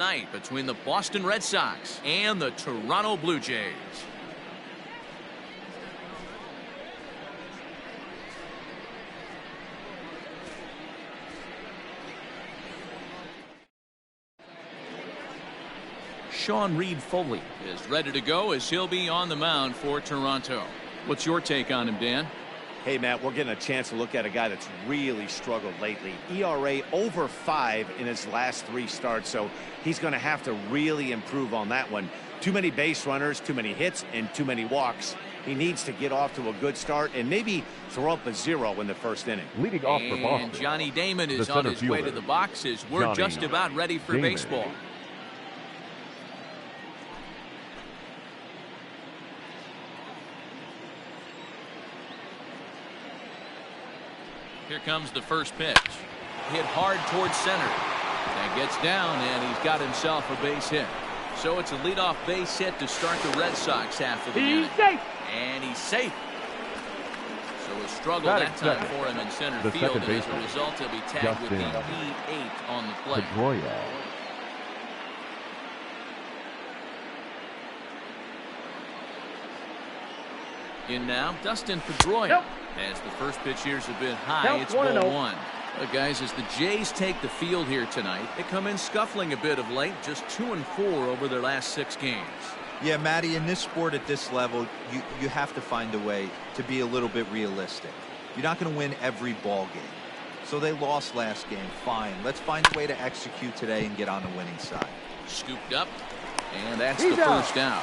Night between the Boston Red Sox and the Toronto Blue Jays. Sean Reed Foley is ready to go as he'll be on the mound for Toronto. What's your take on him, Dan? Hey, Matt, we're getting a chance to look at a guy that's really struggled lately. ERA over 5 in his last 3 starts, so he's going to have to really improve on that one. Too many base runners, too many hits, and too many walks. He needs to get off to a good start and maybe throw up a 0 in the first inning. Leading off for Boston, and Johnny Damon is on his way to the boxes. We're just about ready for baseball. Here comes the first pitch. Hit hard towards center. That gets down, and he's got himself a base hit. So it's a leadoff base hit to start the Red Sox half of the inning. He's safe. And he's safe. So a struggle that time for him in center field, and as a result, he'll be tagged with the P8 on the play. In now, Dustin Pedroia. As the first pitch here's a bit high, it's ball 1. Guys, as the Jays take the field here tonight, they come in scuffling a bit of late, just 2-4 over their last 6 games. Yeah, Matty, in this sport at this level, you have to find a way to be a little bit realistic. You're not going to win every ball game. So they lost last game. Fine. Let's find a way to execute today and get on the winning side. Scooped up, and that's the first out.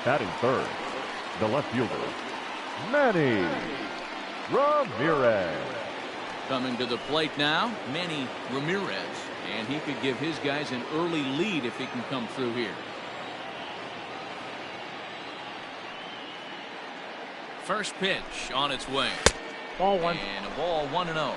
Batting third, the left fielder, Manny Ramirez. Coming to the plate now, Manny Ramirez. And he could give his guys an early lead if he can come through here. First pitch on its way. Ball 1. And a ball 1-0.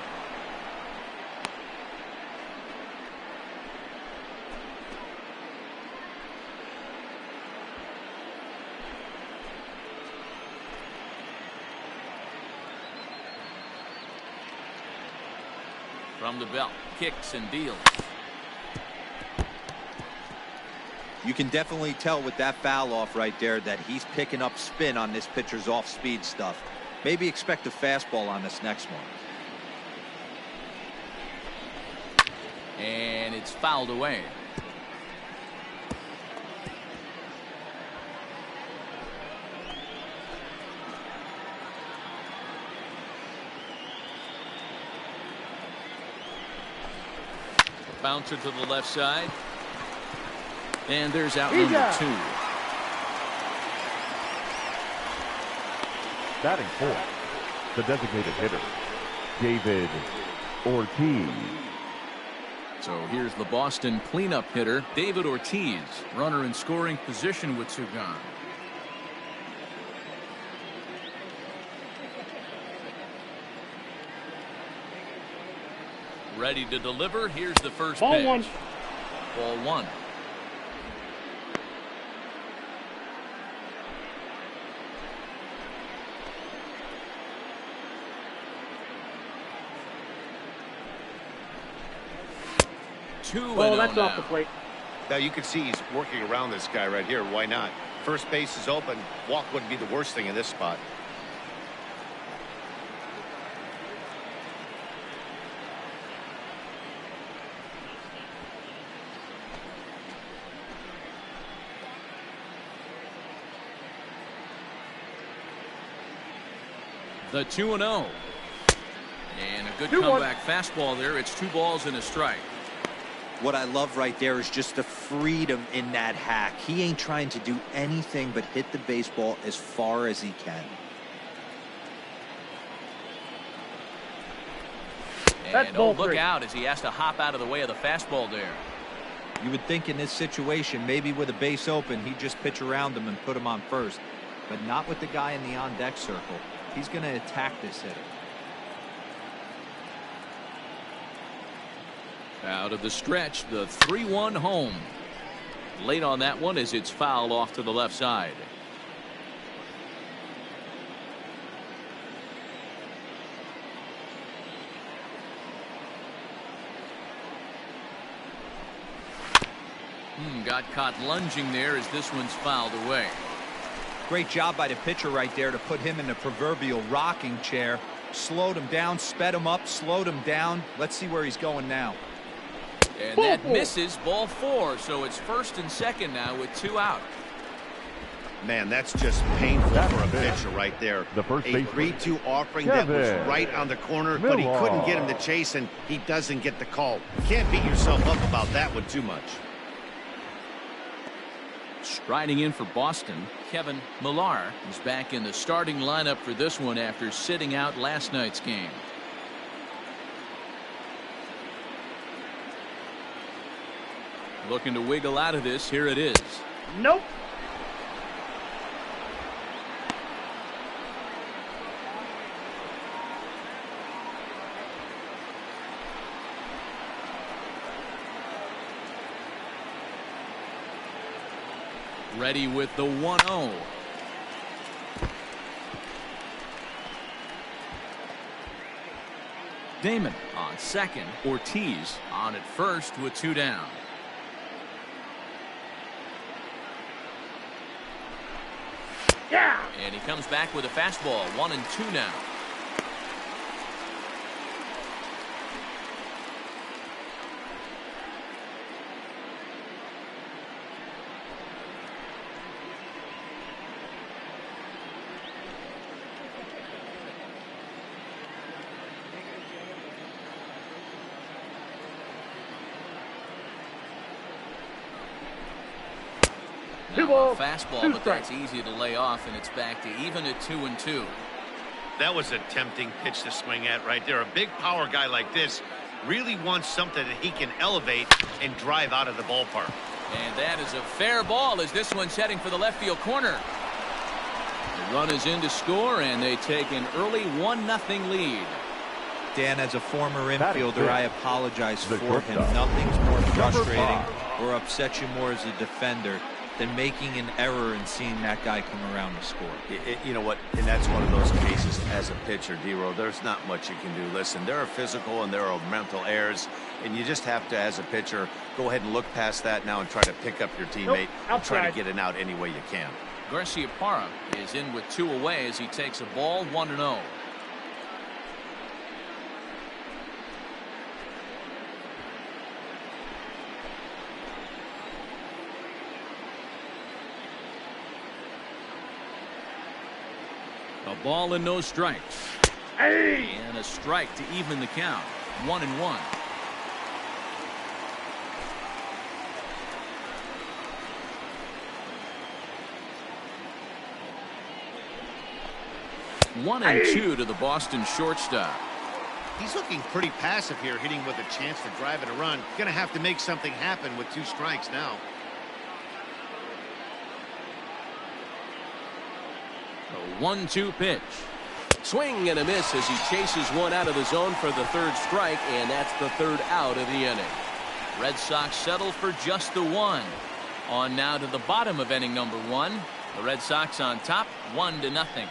From the belt, kicks and deals. You can definitely tell with that foul off right there that he's picking up spin on this pitcher's off-speed stuff. Maybe expect a fastball on this next one. And it's fouled away. Bouncer to the left side. And there's out number 2. Batting fourth, the designated hitter, David Ortiz. So here's the Boston cleanup hitter, David Ortiz. Runner in scoring position with 2 gone. Ready to deliver. Here's the first Ball pitch. 1. Ball 1. Oh, that's off the plate. Now you can see he's working around this guy right here. Why not? First base is open. Walk wouldn't be the worst thing in this spot. The 2-0. And a good comeback fastball there. It's 2 balls and a strike. What I love right there is just the freedom in that hack. He ain't trying to do anything but hit the baseball as far as he can. And look out as he has to hop out of the way of the fastball there. You would think in this situation, maybe with a base open, he'd just pitch around him and put him on first. But not with the guy in the on-deck circle. He's going to attack this hitter. Out of the stretch, the 3-1 home. Late on that one as it's fouled off to the left side. Got caught lunging there as this one's fouled away. Great job by the pitcher right there to put him in the proverbial rocking chair. Slowed him down, sped him up, slowed him down. Let's see where he's going now. And that misses, ball 4. So it's first and second now with 2 out. Man, that's just painful for a pitcher right there. The first a baseman, 3-2 offering that was right on the corner, but he couldn't Miller. get him to chase, and he doesn't get the call. You can't beat yourself up about that one too much. Striding in for Boston, Kevin Millar is back in the starting lineup for this one after sitting out last night's game. Looking to wiggle out of this. Here it is. Nope. Ready with the 1-0. Damon on second. Ortiz on at first with 2 down. Yeah. And he comes back with a fastball. 1-2 now. Fastball, but that's easy to lay off, and it's back to even at 2-2. That was a tempting pitch to swing at right there. A big power guy like this really wants something that he can elevate and drive out of the ballpark. And that is a fair ball as this one's heading for the left field corner. The run is in to score, and they take an early 1-0 lead. Dan, as a former infielder, I apologize for him. shortstop. Nothing's more frustrating 5. or upsets you more as a defender than making an error and seeing that guy come around to score. You know what? And that's one of those cases as a pitcher, D-Row, there's not much you can do. Listen, there are physical and there are mental errors, and you just have to, as a pitcher, go ahead and look past that now and try to pick up your teammate and try to get it out any way you can. Garcia Parra is in with 2 away as he takes a ball 1-0. A ball and no strikes. Hey. And a strike to even the count. 1-1. One and 2 to the Boston shortstop. He's looking pretty passive here, hitting with a chance to drive it a run. Going to have to make something happen with 2 strikes now. A 1-2 pitch. Swing and a miss as he chases one out of the zone for the 3rd strike, and that's the 3rd out of the inning. Red Sox settle for just the 1. On now to the bottom of inning number 1. The Red Sox on top, 1-0.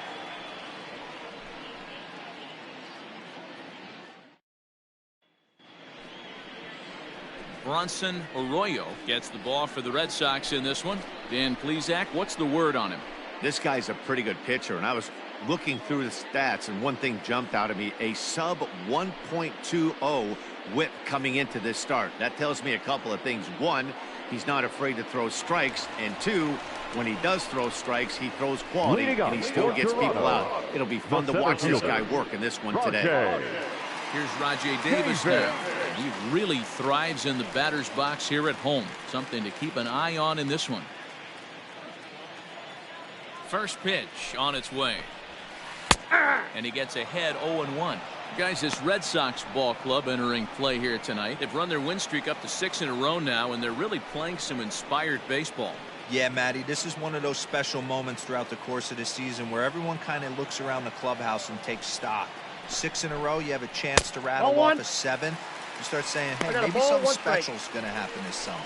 Bronson Arroyo gets the ball for the Red Sox in this one. Dan Plesac, what's the word on him? This guy's a pretty good pitcher, and I was looking through the stats, and one thing jumped out at me: a sub 1.20 whip coming into this start. That tells me a couple of things. 1, he's not afraid to throw strikes, and 2, when he does throw strikes, he throws quality, and he still gets people out. It'll be fun to watch this guy work in this one today. Here's Rajay Davis now. He really thrives in the batter's box here at home. Something to keep an eye on in this one. First pitch on its way. And he gets ahead 0-1. Guys, this Red Sox ball club entering play here tonight. They've run their win streak up to 6 in a row now, and they're really playing some inspired baseball. Yeah, Matty, this is one of those special moments throughout the course of the season where everyone kind of looks around the clubhouse and takes stock. 6 in a row, you have a chance to rattle off a 7. You start saying, hey, maybe something special is going to happen this summer.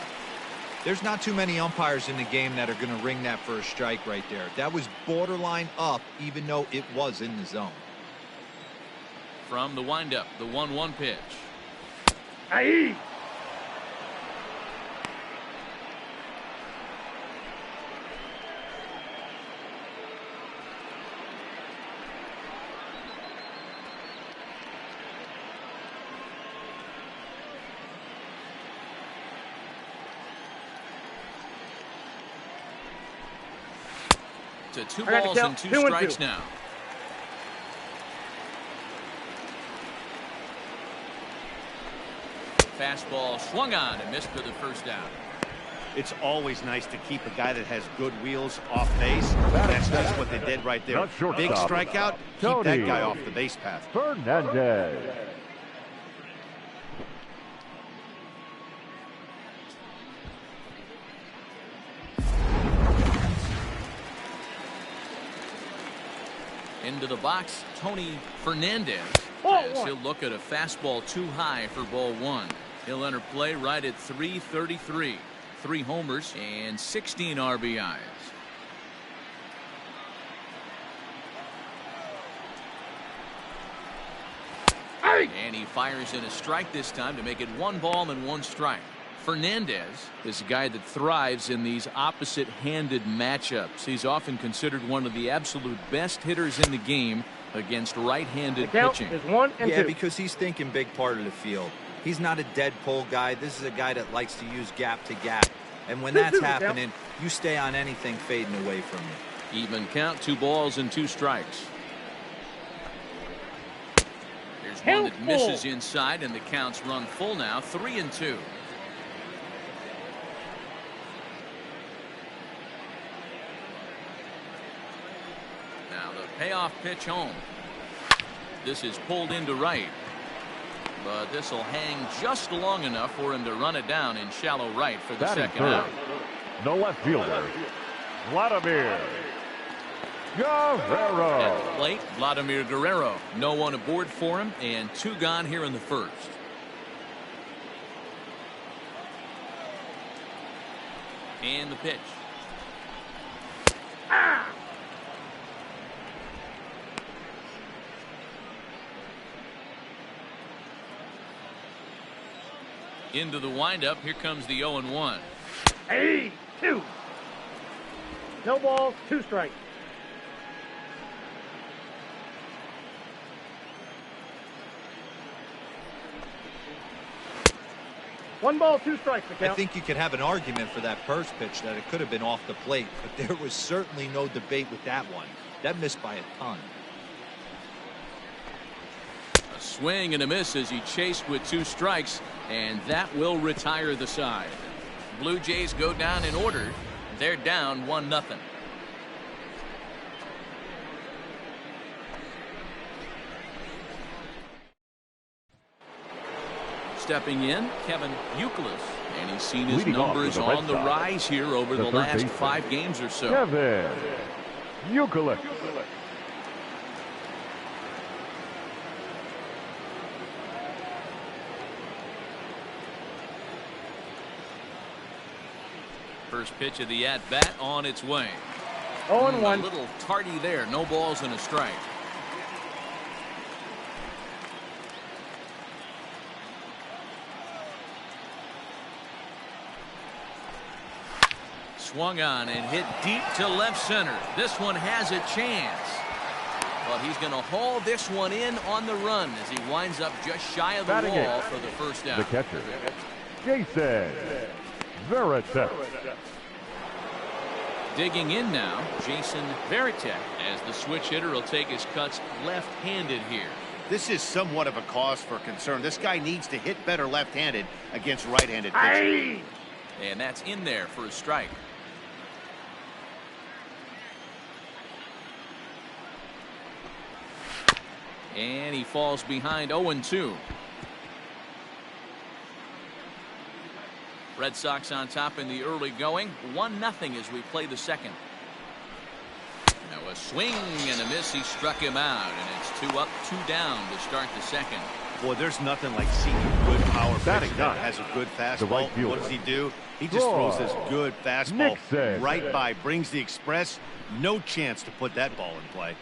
There's not too many umpires in the game that are going to ring that first strike right there. That was borderline up, even though it was in the zone. From the windup, the 1-1 pitch. Aye. to 2 balls and 2 strikes now. Fastball swung on and missed for the first out. It's always nice to keep a guy that has good wheels off base. That's just what they did right there. Big strikeout. Keep that guy off the base path. Fernandez. Into the box, Tony Fernandez. As he'll look at a fastball too high for ball 1. He'll enter play right at 333. 3 homers and 16 RBIs. And he fires in a strike this time to make it 1 ball and 1 strike. Fernandez is a guy that thrives in these opposite-handed matchups. He's often considered one of the absolute best hitters in the game against right-handed pitching. Is 1 and 2. Because he's thinking big part of the field. He's not a dead pull guy. This is a guy that likes to use gap to gap. And when that's happening, you stay on anything fading away from you. Even count, 2 balls and 2 strikes. Here's one that misses inside, and the count's run full now, 3-2. Now the payoff pitch home. This is pulled into right. But this will hang just long enough for him to run it down in shallow right for the second out. The left fielder, Vladimir Guerrero. At the plate, Vladimir Guerrero. No one aboard for him, and 2 gone here in the first. And the pitch. Into the windup. Here comes the 0-1. 2. No balls, 2 strikes. One ball, 2 strikes. I think you could have an argument for that first pitch that it could have been off the plate, but there was certainly no debate with that one. That missed by a ton. A swing and a miss as he chased with 2 strikes, and that will retire the side. Blue Jays go down in order. They're down 1-0. Stepping in, Kevin Youkilis, and he's seen his numbers on the rise here over the last 5 games or so. Kevin Youkilis. First pitch of the at-bat on its way. 0-1. A little tardy there. No balls and a strike. Swung on and hit deep to left center. This one has a chance. But he's going to haul this one in on the run as he winds up just shy of the wall for the first out. The catcher, Jason Veritek. Digging in now, Jason Veritek, as the switch hitter will take his cuts left-handed here. This is somewhat of a cause for concern. This guy needs to hit better left-handed against right-handed pitching. And that's in there for a strike. And he falls behind 0-2. Red Sox on top in the early going. 1-0 as we play the second. Now a swing and a miss. He struck him out, and it's 2 up, 2 down to start the second. Boy, there's nothing like seeing a good power pitcher that has a good fastball. What does he do? He just throws this good fastball right by, brings the express. No chance to put that ball in play.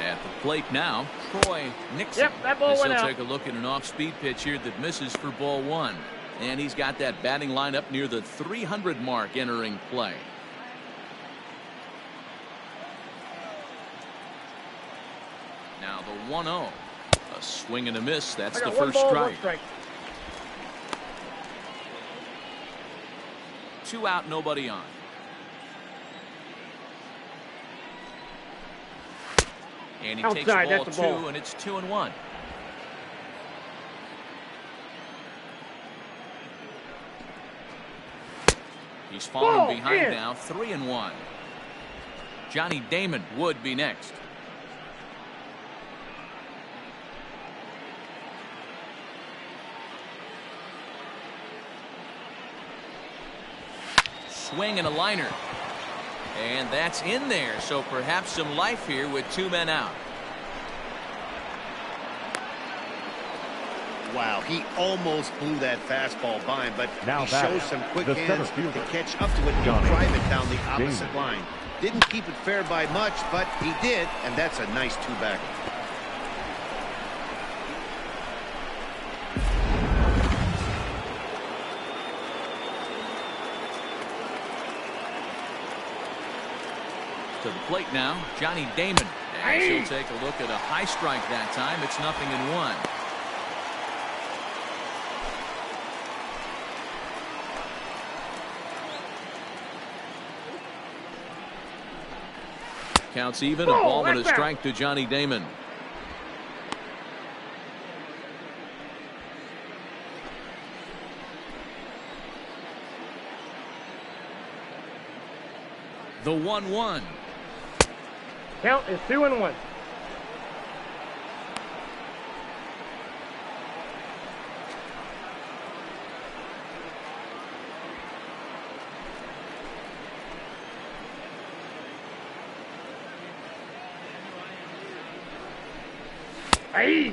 At the plate now, Troy Nixon. Yep, that ball went out. He'll take a look at an off-speed pitch here that misses for ball 1. And he's got that batting lineup near the 300 mark entering play. Now the 1-0. A swing and a miss. That's the first strike. 2 out, nobody on. And he takes Outside, ball that's a ball. 2, and it's 2-1. He's falling behind now, 3-1. Johnny Damon would be next. Swing and a liner. And that's in there, so perhaps some life here with 2 men out. Wow, he almost blew that fastball by him, but Now he shows some quick hands to catch up to it and drive it down the opposite line. Didn't keep it fair by much, but he did, and that's a nice 2-bagger. To the plate now, Johnny Damon. And he'll take a look at a high strike that time. It's 0-1. Counts even, a ball and a strike to Johnny Damon. The 1-1. Count is 2-1. Hey!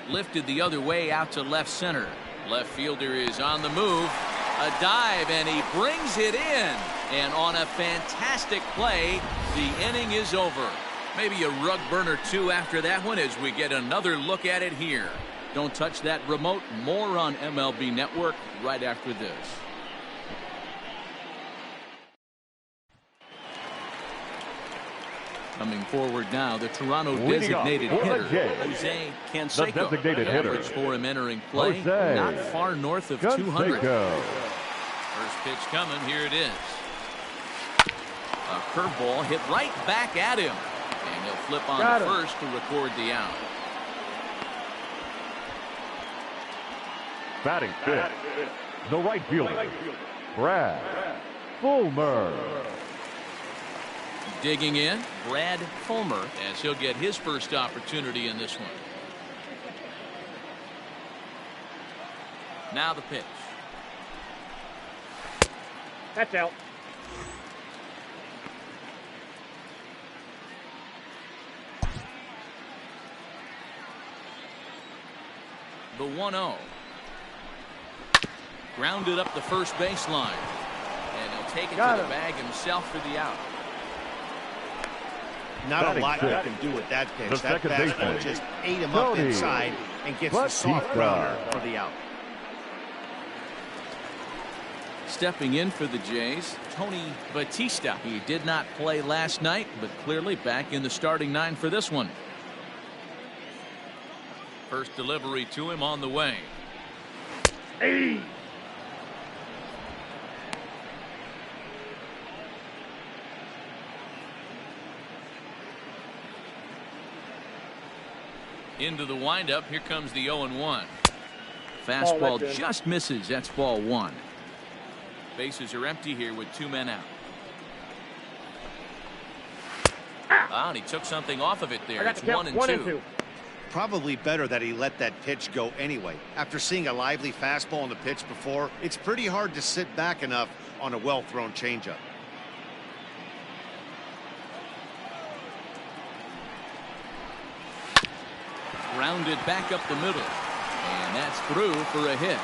Lifted the other way out to left center. Left fielder is on the move. A dive, and he brings it in. And on a fantastic play, the inning is over. Maybe a rug burner 2 after that one as we get another look at it here. Don't touch that remote. More on MLB Network right after this. Coming forward now, the Toronto designated hitter, Jose Canseco. The designated hitter. Average for him entering play, Jose not far north of 200. Canseco. First pitch coming, here it is. A curveball hit right back at him. And he'll flip on to first to record the out. Batting fifth, the right fielder, Brad Fulmer. Digging in, Brad Fulmer, as he'll get his first opportunity in this one. Now the pitch. That's out. The 1-0. Grounded up the first baseline. And he'll take it to the bag himself for the out. Not a lot you can do with that pitch. That fastball just ate him up inside and gets the soft grounder for the out. Stepping in for the Jays, Tony Batista. He did not play last night, but clearly back in the starting 9 for this one. First delivery to him on the way. Hey! Into the windup. Here comes the 0-1. Fastball just misses. That's ball 1. Bases are empty here with 2 men out. And he took something off of it there. It's 1-2. Probably better that he let that pitch go anyway. After seeing a lively fastball on the pitch before, it's pretty hard to sit back enough on a well-thrown changeup. Grounded back up the middle. And that's through for a hit.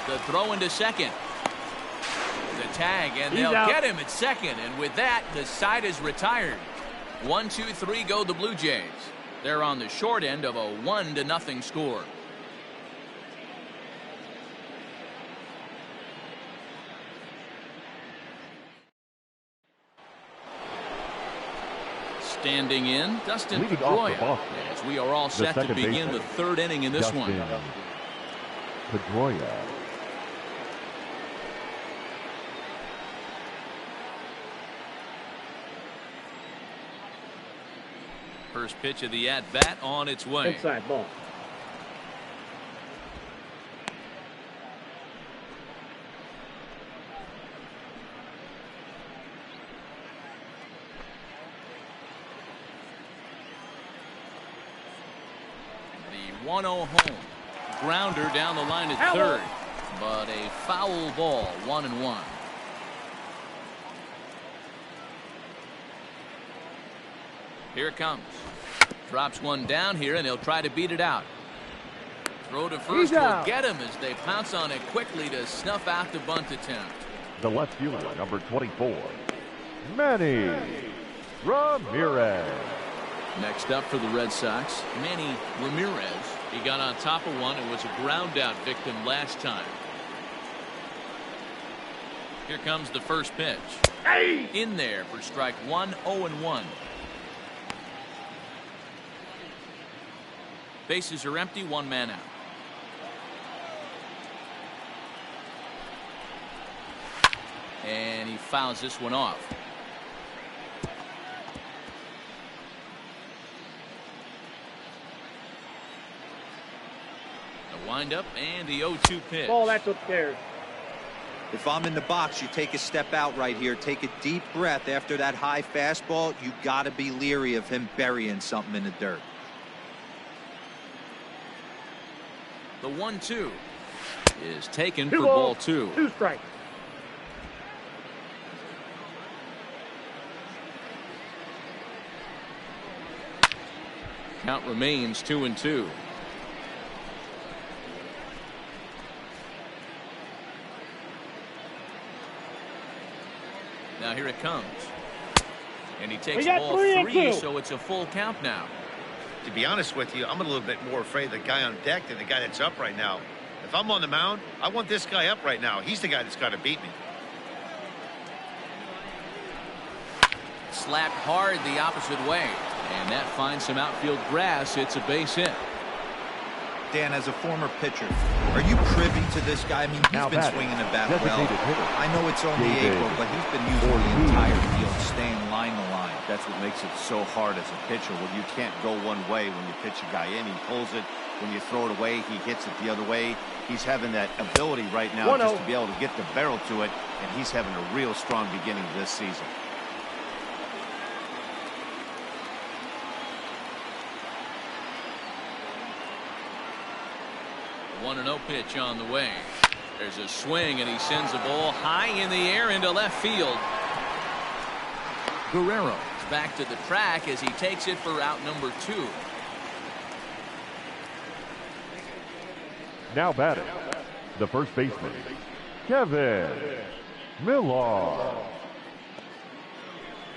The throw into second. The tag, and they'll get him at second. And with that, the side is retired. 1, 2, 3 go the Blue Jays. They're on the short end of a 1-0 score. Standing in, Dustin Leading off the Pedroia, box, as we are all set to second begin baseman, the third inning in this one. Pedroia. First pitch of the at-bat on its way. Inside ball. The 1-0 home. Grounder down the line at third. But a foul ball, 1-1. Here it comes. Drops one down here, and he'll try to beat it out. Throw to first will get him as they pounce on it quickly to snuff out the bunt attempt. The left fielder, number 24, Manny Ramirez. Next up for the Red Sox, Manny Ramirez. He got on top of one and was a ground out victim last time. Here comes the first pitch. Hey! In there for strike one, 0-1. Bases are empty, one man out. And he fouls this one off. The windup and the 0-2 pitch. Ball, that's upstairs. If I'm in the box, you take a step out right here. Take a deep breath after that high fastball. You got to be leery of him burying something in the dirt. The 1-2 is taken Two for balls, ball two. 2 strikes. Count remains 2-2. Now here it comes. And he takes ball 3, so it's a full count now. To be honest with you, I'm a little bit more afraid of the guy on deck than the guy that's up right now. If I'm on the mound, I want this guy up right now. He's the guy that's got to beat me. Slapped hard the opposite way. And that finds some outfield grass. It's a base hit. Dan, as a former pitcher, are you privy to this guy? I mean, he's been swinging the bat well. I know it's only April, but he's been using the entire field, staying line to line. That's what makes it so hard as a pitcher. When you can't go one way when you pitch a guy in, he pulls it. When you throw it away, he hits it the other way. He's having that ability right now just to be able to get the barrel to it, and he's having a real strong beginning of this season. The 1-0 pitch on the way. There's a swing, and he sends the ball high in the air into left field. Guerrero is back to the track as he takes it for out number 2. Now batting, the first baseman, Kevin Millar.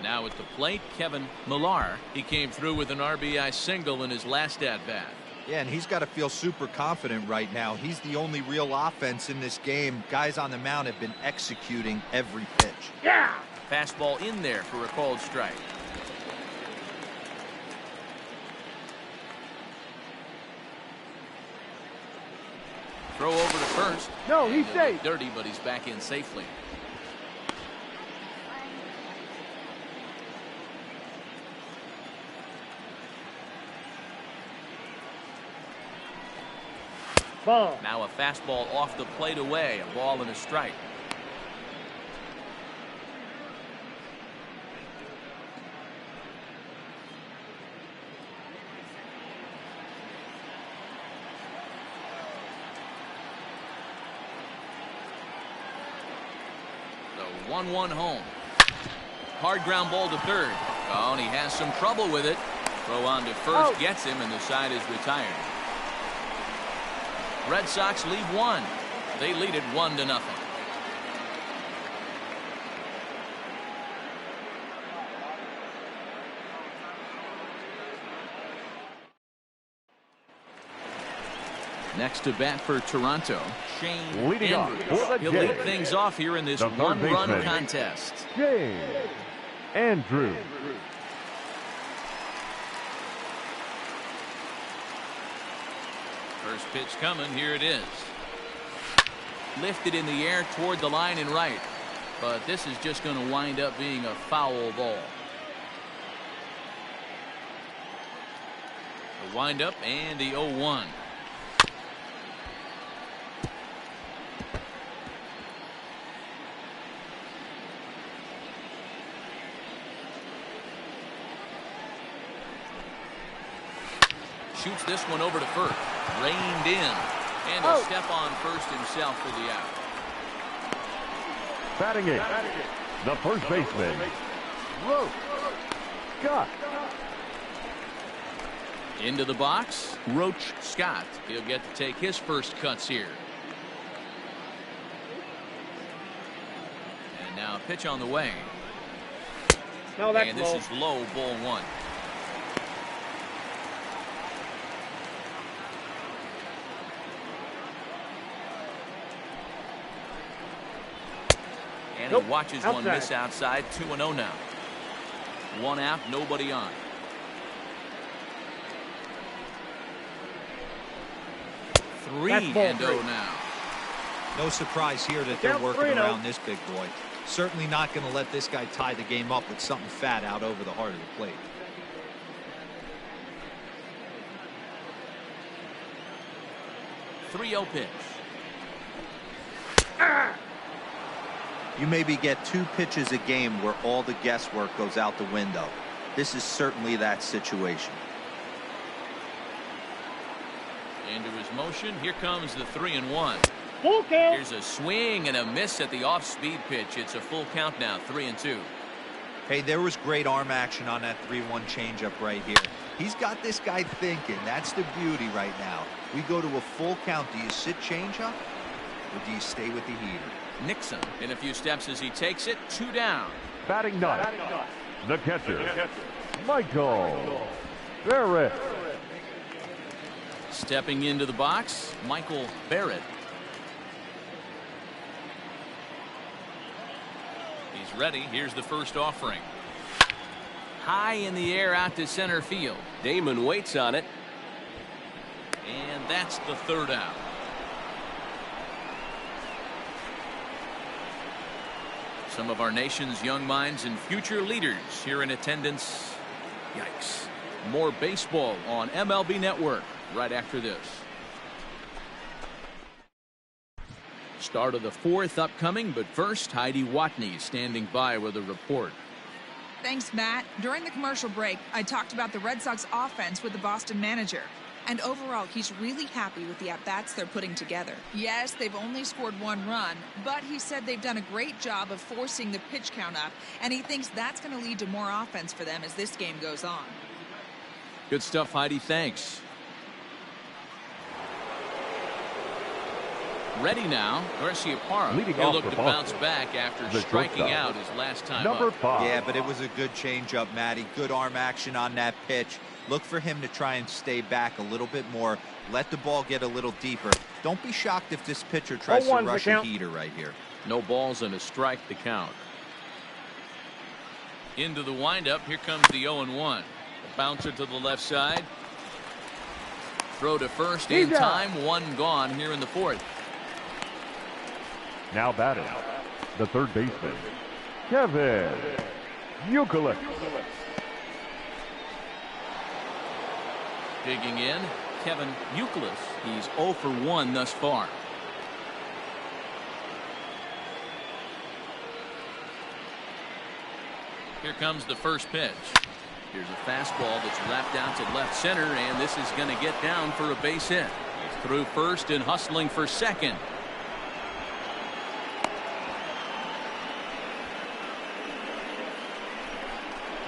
Now at the plate, Kevin Millar. He came through with an RBI single in his last at-bat. Yeah, and he's got to feel super confident right now. He's the only real offense in this game. Guys on the mound have been executing every pitch. Yeah! Fastball in there for a called strike. Throw over to first. No, he's safe. Dirty, but he's back in safely. Ball. Now a fastball off the plate away. A ball and a strike. The 1-1 home. Hard ground ball to third. Oh, and he has some trouble with it. Throw on to first gets him, and the side is retired. Red Sox lead 1. They lead it 1-0. Next to bat for Toronto, Shane Leading off Andrews. for the He'll Jays, lead things off here in this the third one-run baseman, contest. James Andrews. First pitch coming. Here it is. Lifted in the air toward the line and right. But this is just going to wind up being a foul ball. The windup and the 0-1. Shoots this one over to first. Reined in. And a step on first himself for the out. Batting it, the first baseman, Scott. Into the box, Roach Scott. He'll get to take his first cuts here. And now a pitch on the way. No, that's and this low. is low, ball one. And he watches one miss outside. 2-0 now. One out, nobody on. Three and 0 now. No surprise here that they're working around this big boy. Certainly not going to let this guy tie the game up with something fat out over the heart of the plate. .30 pitch. You maybe get 2 pitches a game where all the guesswork goes out the window. This is certainly that situation. Into his motion. Here comes the 3-1. Full count. Here's a swing and a miss at the off-speed pitch. It's a full count now. 3-2. Hey, there was great arm action on that 3-1 changeup right here. He's got this guy thinking. That's the beauty right now. We go to a full count. Do you sit changeup or do you stay with the heater? Nixon in a few steps as he takes it. 2 down. Batting ninth, the catcher, Michael Barrett. Stepping into the box, Michael Barrett. He's ready. Here's the first offering. High in the air out to center field. Damon waits on it. And that's the 3rd out. Some of our nation's young minds and future leaders here in attendance. Yikes. More baseball on MLB Network right after this. Start of the 4th upcoming, but first, Heidi Watney standing by with a report. Thanks, Matt. During the commercial break, I talked about the Red Sox offense with the Boston manager. And overall, he's really happy with the at-bats they're putting together. Yes, they've only scored 1 run, but he said they've done a great job of forcing the pitch count up, and he thinks that's going to lead to more offense for them as this game goes on. Good stuff, Heidi. Thanks. Ready now, Garcia Parra. He'll look to bounce back after striking out his last time Number up. 5. Yeah, but it was a good changeup, Matty. Good arm action on that pitch. Look for him to try and stay back a little bit more. Let the ball get a little deeper. Don't be shocked if this pitcher tries to rush a heater right here. No balls and a strike to count. Into the windup. Here comes the 0-1. A bouncer to the left side. Throw to first in time. 1 gone here in the 4th. Now batting, the 3rd baseman, Kevin Youkilis. Digging in, Kevin Youkilis. He's 0 for 1 thus far. Here comes the first pitch. Here's a fastball that's wrapped out to left center, and this is going to get down for a base hit. He's through first and hustling for second.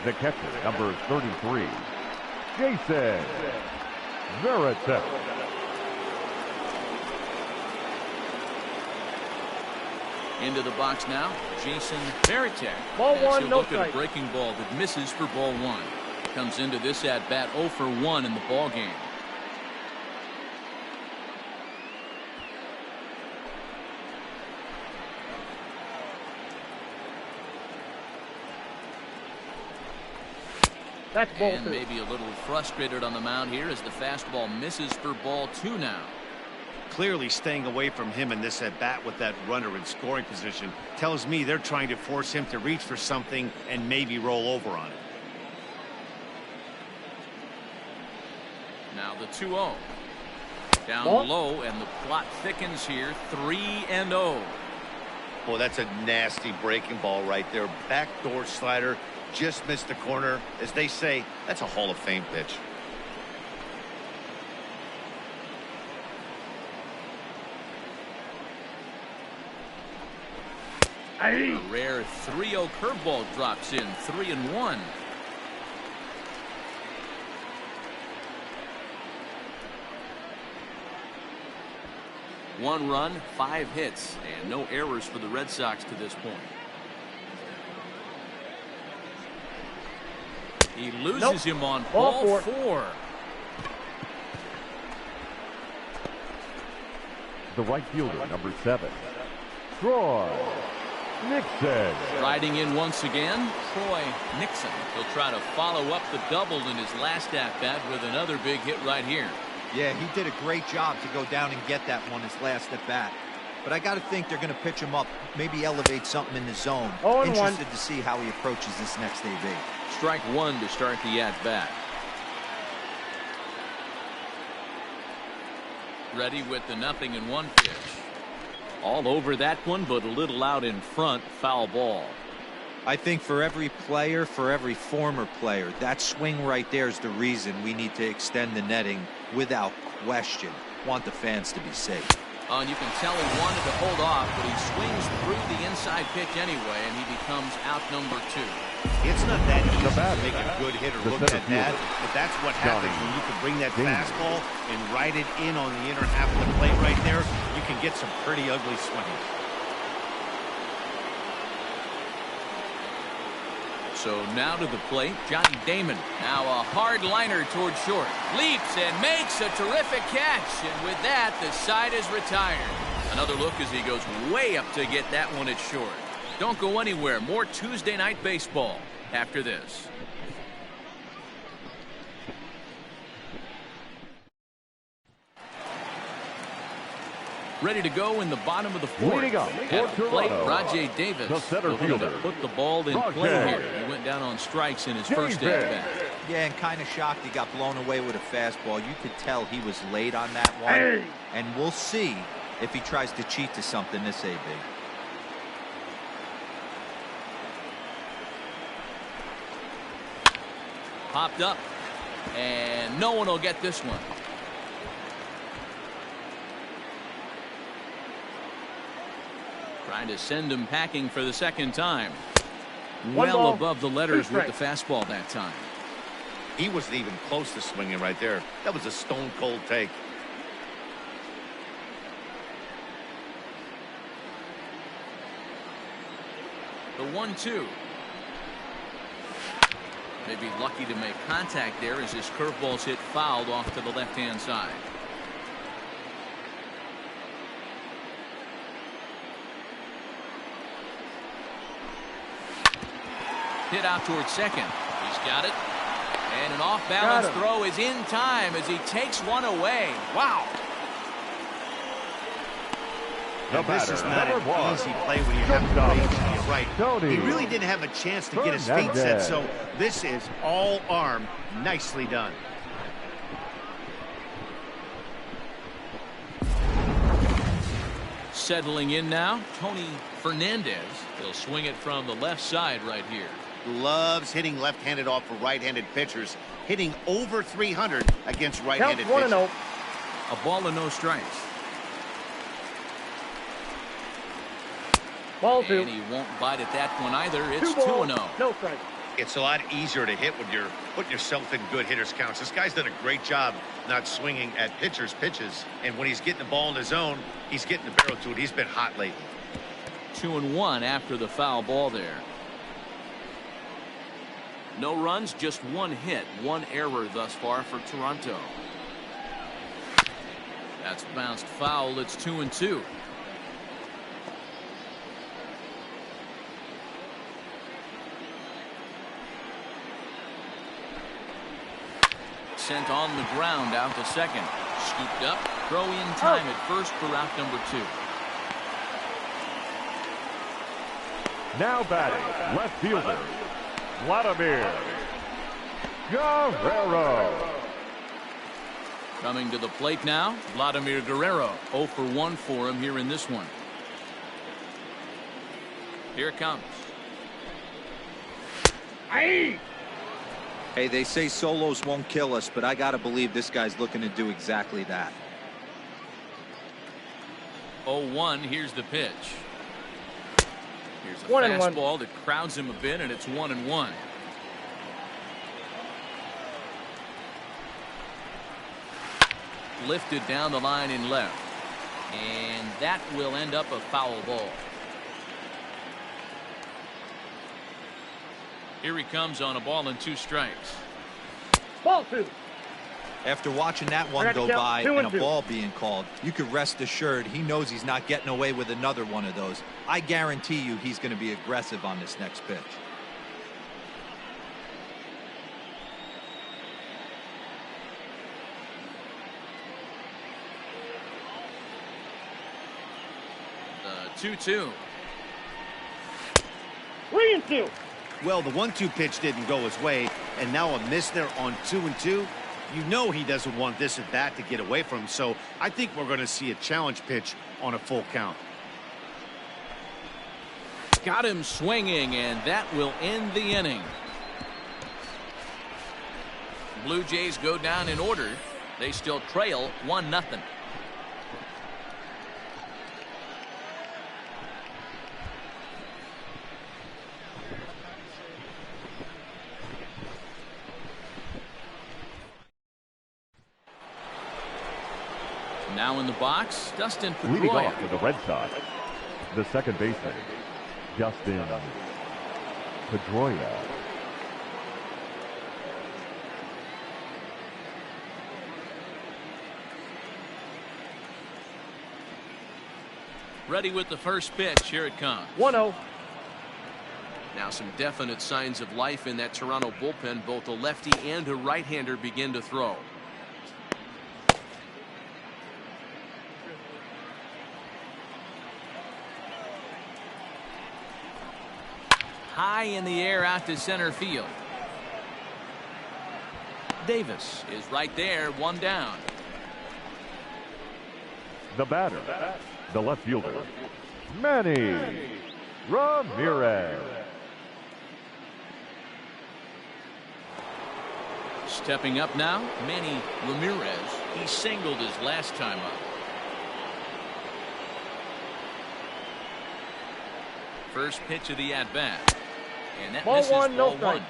The catcher, number 33, Jason Veritek. Into the box now, Jason Veritek. Ball 1, he'll no look at strike. a breaking ball that misses for ball 1. Comes into this at bat 0 for 1 in the ball game. That's ball And 2. maybe a little frustrated on the mound here as the fastball misses for ball 2 now. Clearly staying away from him in this at bat with that runner in scoring position tells me they're trying to force him to reach for something and maybe roll over on it. Now the 2-0. Down low, and the plot thickens here. 3-0. Boy, that's a nasty breaking ball right there. Backdoor slider, just missed the corner. As they say, that's a Hall of Fame pitch. A rare 3-0 curveball drops in. 3-1. One run, 5 hits, and no errors for the Red Sox to this point. He loses him on ball 4. The right fielder, number 7, Troy Nixon. Riding in once again, Troy Nixon. He'll try to follow up the double in his last at-bat with another big hit right here. Yeah, he did a great job to go down and get that one his last at bat. But I got to think they're going to pitch him up, maybe elevate something in the zone. Interested to see how he approaches this next AB. Strike 1 to start the at-bat. Ready with the 0-1 pitch. All over that one, but a little out in front. Foul ball. I think for every player, for every former player, that swing right there is the reason we need to extend the netting without question. Want the fans to be safe. And you can tell he wanted to hold off, but he swings through the inside pitch anyway, and he becomes out number 2. It's not that easy to make a good hitter look at that, but that's what happens when you can bring that fastball and ride it in on the inner half of the plate right there. You can get some pretty ugly swings. So now to the plate, Johnny Damon. Now a hard liner toward short. Leaps and makes a terrific catch. And with that, the side is retired. Another look as he goes way up to get that one at short. Don't go anywhere. More Tuesday night baseball after this. Ready to go in the bottom of the 4th. Leading up At the for plate, Toronto, Rajay Davis the center looking fielder, to put the ball in play here. He went down on strikes in his first at-bat. Yeah, and kind of shocked he got blown away with a fastball. You could tell he was late on that one. And we'll see if he tries to cheat to something this AB. Popped up, and no one will get this one. Trying to send him packing for the second time. Well above the letters with the fastball that time. He wasn't even close to swinging right there. That was a stone cold take. The 1-2. Maybe lucky to make contact there as his curveball's hit fouled off to the left-hand side. Hit out towards second. He's got it. And an off-balance throw is in time as he takes one away. Wow. This is not an easy play when you have to range to your right. He really didn't have a chance to get his feet set, so this is all arm. Nicely done. Settling in now, Tony Fernandez. He'll swing it from the left side right here. Loves hitting left-handed off for right-handed pitchers. Hitting over 300 against right-handed pitchers. A ball and no strikes. Ball 2. And he won't bite at that one either. It's 2-0. No strike. It's a lot easier to hit when you're putting yourself in good hitters counts. This guy's done a great job not swinging at pitchers' pitches. And when he's getting the ball in the zone, he's getting the barrel to it. He's been hot lately. 2-1 after the foul ball there. No runs, just one hit, one error thus far for Toronto. That's bounced foul. It's 2-2. Sent on the ground out to second. Scooped up. Throw in time at first for out number 2. Now batting, left fielder, Vladimir Guerrero. Coming to the plate now, Vladimir Guerrero. 0 for 1 for him here in this one. Here it comes. Hey, they say solos won't kill us, but I got to believe this guy's looking to do exactly that. 0-1, here's the pitch. Here's a 1-1. fastball that crowds him a bit, and it's 1-1. Lifted down the line in left. And that will end up a foul ball. Here he comes on a ball and 2 strikes. ball 2. After watching that one go by and a ball being called, you could rest assured he knows he's not getting away with another one of those. I guarantee you he's going to be aggressive on this next pitch. The 2-2. 3-2. Well, the 1-2 pitch didn't go his way, and now a miss there on 2-2. You know he doesn't want this at bat to get away from him, so I think we're going to see a challenge pitch on a full count. Got him swinging, and that will end the inning. Blue Jays go down in order. They still trail 1-0. Now in the box, Dustin Leading Pedroia. off for the Red Sox, the second baseman, Dustin Pedroia. Ready with the first pitch. Here it comes. 1-0. Now some definite signs of life in that Toronto bullpen. Both a lefty and a right-hander begin to throw. High in the air out to center field. Davis is right there, 1 down. The batter, the left fielder, Manny Ramirez. Stepping up now, Manny Ramirez. He singled his last time up. First pitch of the at-bat. And that Ball misses, 1, no ball strike. 1.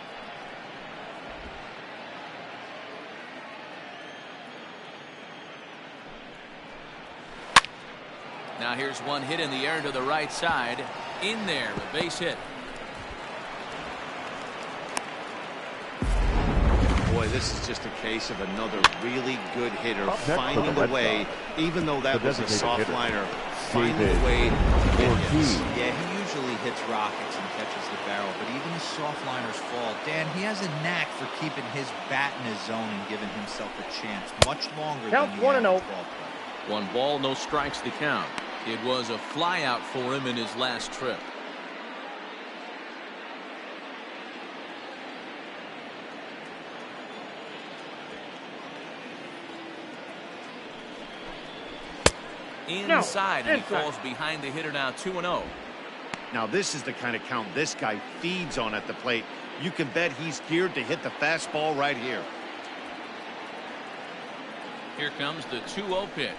Now here's one hit in the air to the right side. In there, a base hit. Boy, this is just a case of another really good hitter Up next finding for the a Red way, Sox, even though that the was a designated soft hitter, liner, finding David a way to get hits. Ortiz. Yeah, he usually hits rockets and catches the barrel, but even the soft liners fall. Dan, he has a knack for keeping his bat in his zone and giving himself a chance much longer Count than the 1-0. average ball player. 1 ball, no strikes to count. It was a flyout for him in his last trip. Inside, and he falls behind the hitter now, 2-0. Now this is the kind of count this guy feeds on at the plate. You can bet he's geared to hit the fastball right here. Here comes the 2-0 pitch.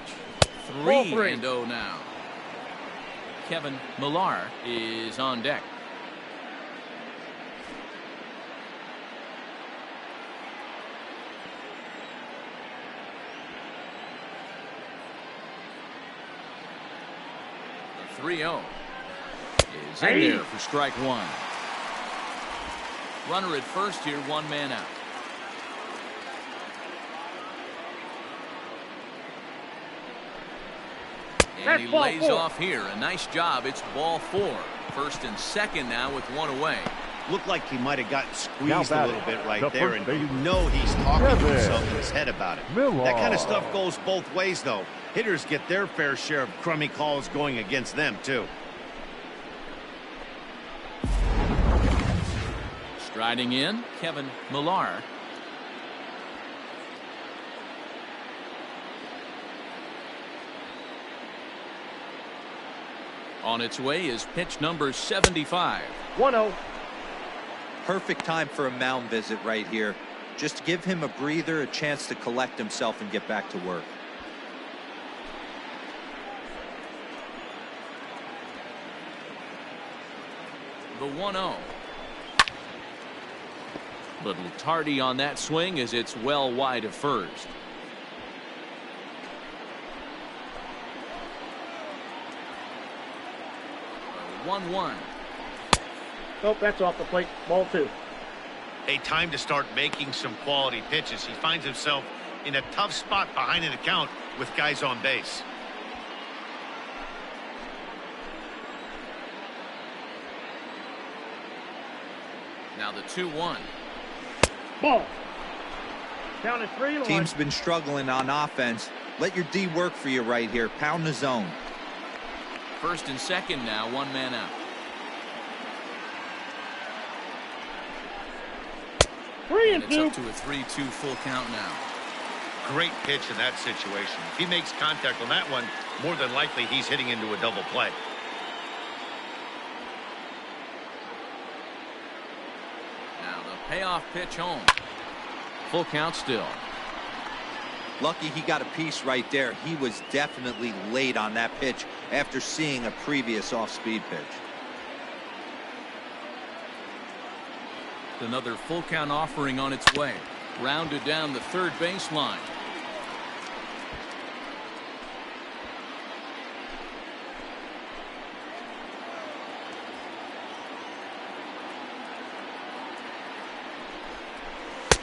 Ball 3 3. and 0 now. Kevin Millar is on deck. The 3-0 is in there for strike 1. Runner at first here, 1 man out. And he lays off here. A nice job. It's ball 4. First and second now with 1 away. Looked like he might have gotten Now squeezed a little bit right the there, first and baseman, you know he's talking to Kevin himself in his head about it. Miller. That kind of stuff goes both ways, though. Hitters get their fair share of crummy calls going against them, too. Striding in, Kevin Miller. On its way is pitch number 75. 1-0. Perfect time for a mound visit right here. Just give him a breather, a chance to collect himself and get back to work. The 1-0. Little tardy on that swing as it's well wide of first. 1-1. Nope, that's off the plate. Ball 2. A time to start making some quality pitches. He finds himself in a tough spot behind an account with guys on base. Now the 2-1. Ball. Count is 3 and 1. Team's been struggling on offense. Let your D work for you right here. Pound the zone. First and second now, one man out. 3 And and it's 2. up to a 3-2 full count now. Great pitch in that situation. If he makes contact on that one, more than likely he's hitting into a double play. Now the payoff pitch home. Full count still. Lucky he got a piece right there. He was definitely late on that pitch after seeing a previous off-speed pitch. Another full count offering on its way. Rounded down the third baseline.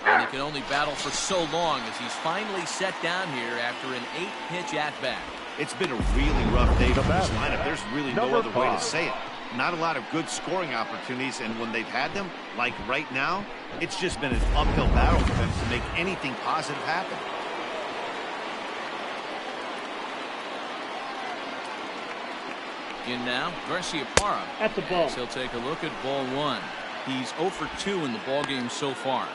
And he can only battle for so long as he's finally set down here after an 8-pitch at-bat. It's been a really rough day for this batter, lineup. There's really no number other way to 5. say it. Not a lot of good scoring opportunities, and when they've had them, like right now, it's just been an uphill battle for them to make anything positive happen. In now, Garcia Parra. That's a ball. As he'll take a look at ball 1. He's 0 for 2 in the ballgame so far.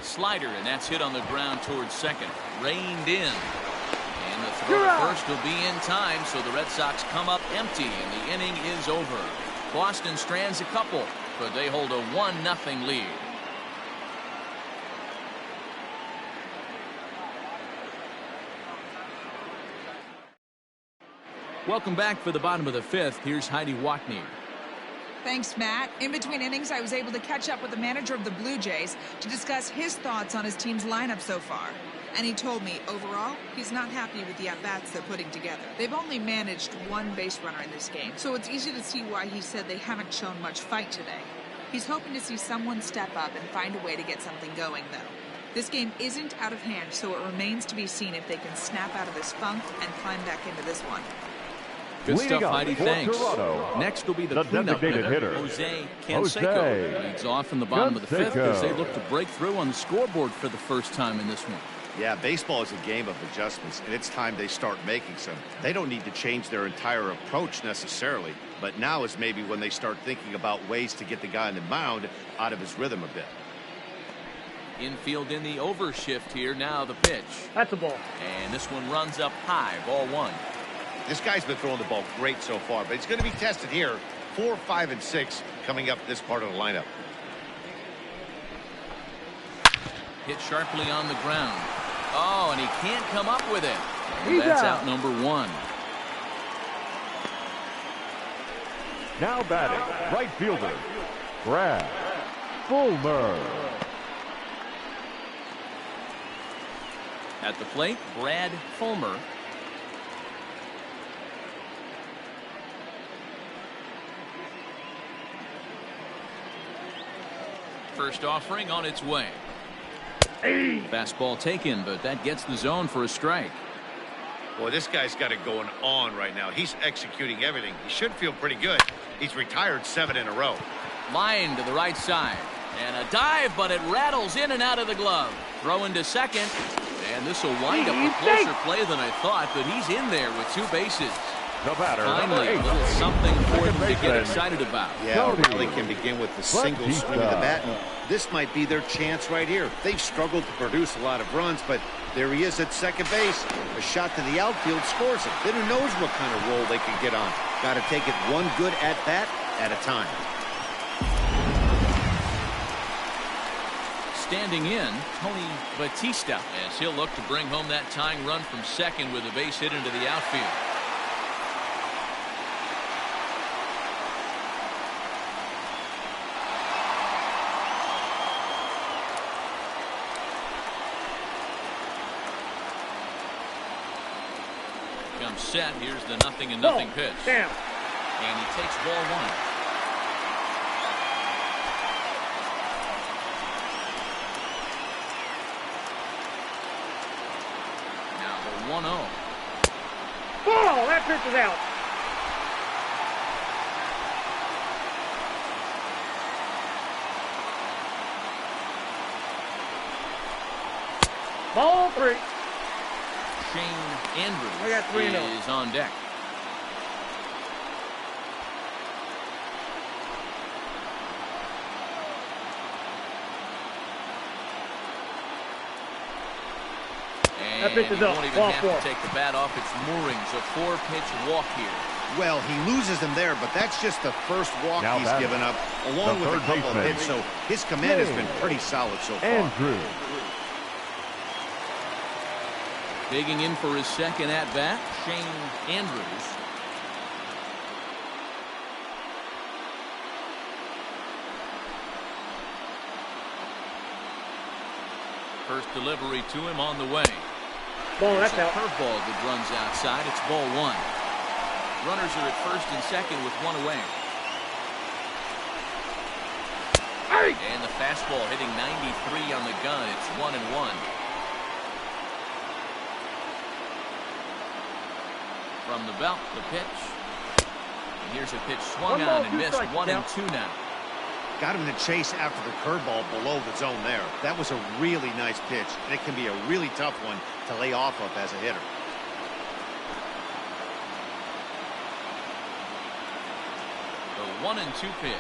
Slider, and that's hit on the ground towards second. Reined in. And the throw to first will be in time, so the Red Sox come up empty, and the inning is over. Boston strands a couple, but they hold a 1-0 lead. Welcome back for the bottom of the 5th. Here's Heidi Watney. Thanks, Matt. In between innings, I was able to catch up with the manager of the Blue Jays to discuss his thoughts on his team's lineup so far. And he told me, overall, he's not happy with the at-bats they're putting together. They've only managed one base runner in this game, so it's easy to see why he said they haven't shown much fight today. He's hoping to see someone step up and find a way to get something going, though. This game isn't out of hand, so it remains to be seen if they can snap out of this funk and climb back into this one. Good Leading stuff, up Heidi. for Thanks. Toronto, Next will be the the cleanup designated hitter, Jose Jose Canseco. Leads off in the bottom of the 5th as they Canseco. look to break through on the scoreboard for the first time in this one. Yeah, baseball is a game of adjustments, and it's time they start making some. They don't need to change their entire approach necessarily, but now is maybe when they start thinking about ways to get the guy on the mound out of his rhythm a bit. Infield in the overshift here. Now the pitch. That's a ball. And this one runs up high. Ball 1. This guy's been throwing the ball great so far, but he's going to be tested here. 4, 5, and 6 coming up this part of the lineup. Hit sharply on the ground. Oh, and he can't come up with it. And He's that's out. out number 1. Now batting, right fielder, Brad Fulmer. At the plate, Brad Fulmer. First offering on its way. Fastball taken, but that gets the zone for a strike. Boy, this guy's got it going on right now. He's executing everything. He should feel pretty good. He's retired 7 in a row. Line to the right side. And a dive, but it rattles in and out of the glove. Throw into second. And this will wind up a closer play than I thought, but he's in there with 2 bases. The batter, Finally, a little something for them to get excited about. Yeah, they can begin with the single swing of the bat. And this might be their chance right here. They've struggled to produce a lot of runs, but there he is at second base. A shot to the outfield scores it. Then who knows what kind of roll they can get on. Got to take it one good at-bat at a time. Standing in, Tony Batista, as he'll look to bring home that tying run from second with a base hit into the outfield. Comes set. Here's the 0-0 pitch. Down. And he takes ball 1. Now the 1-0. Ball. That pitch is out. Ball 3. Shane Andrews I got 3-0. is on deck. And That pitch is he up. won't even Ball have 4. to take the bat off its moorings. A 4-pitch walk here. Well, he loses them there, but that's just the first walk Now he's batting, given up, along the with a third couple of baseman. hits. So his command has been pretty solid so far. Andrews. Digging in for his second at-bat, Shane Andrews. First delivery to him on the way. Ball. There's That's a out. curveball that runs outside. It's ball 1. Runners are at first and second with 1 away. And the fastball hitting 93 on the gun. It's 1-1. From the belt, the pitch. And here's a pitch swung 1 ball, on and 2 missed. strikes 1-2 now. Got him to chase after the curveball below the zone there. That was a really nice pitch, and it can be a really tough one to lay off of as a hitter. The 1-2 pitch.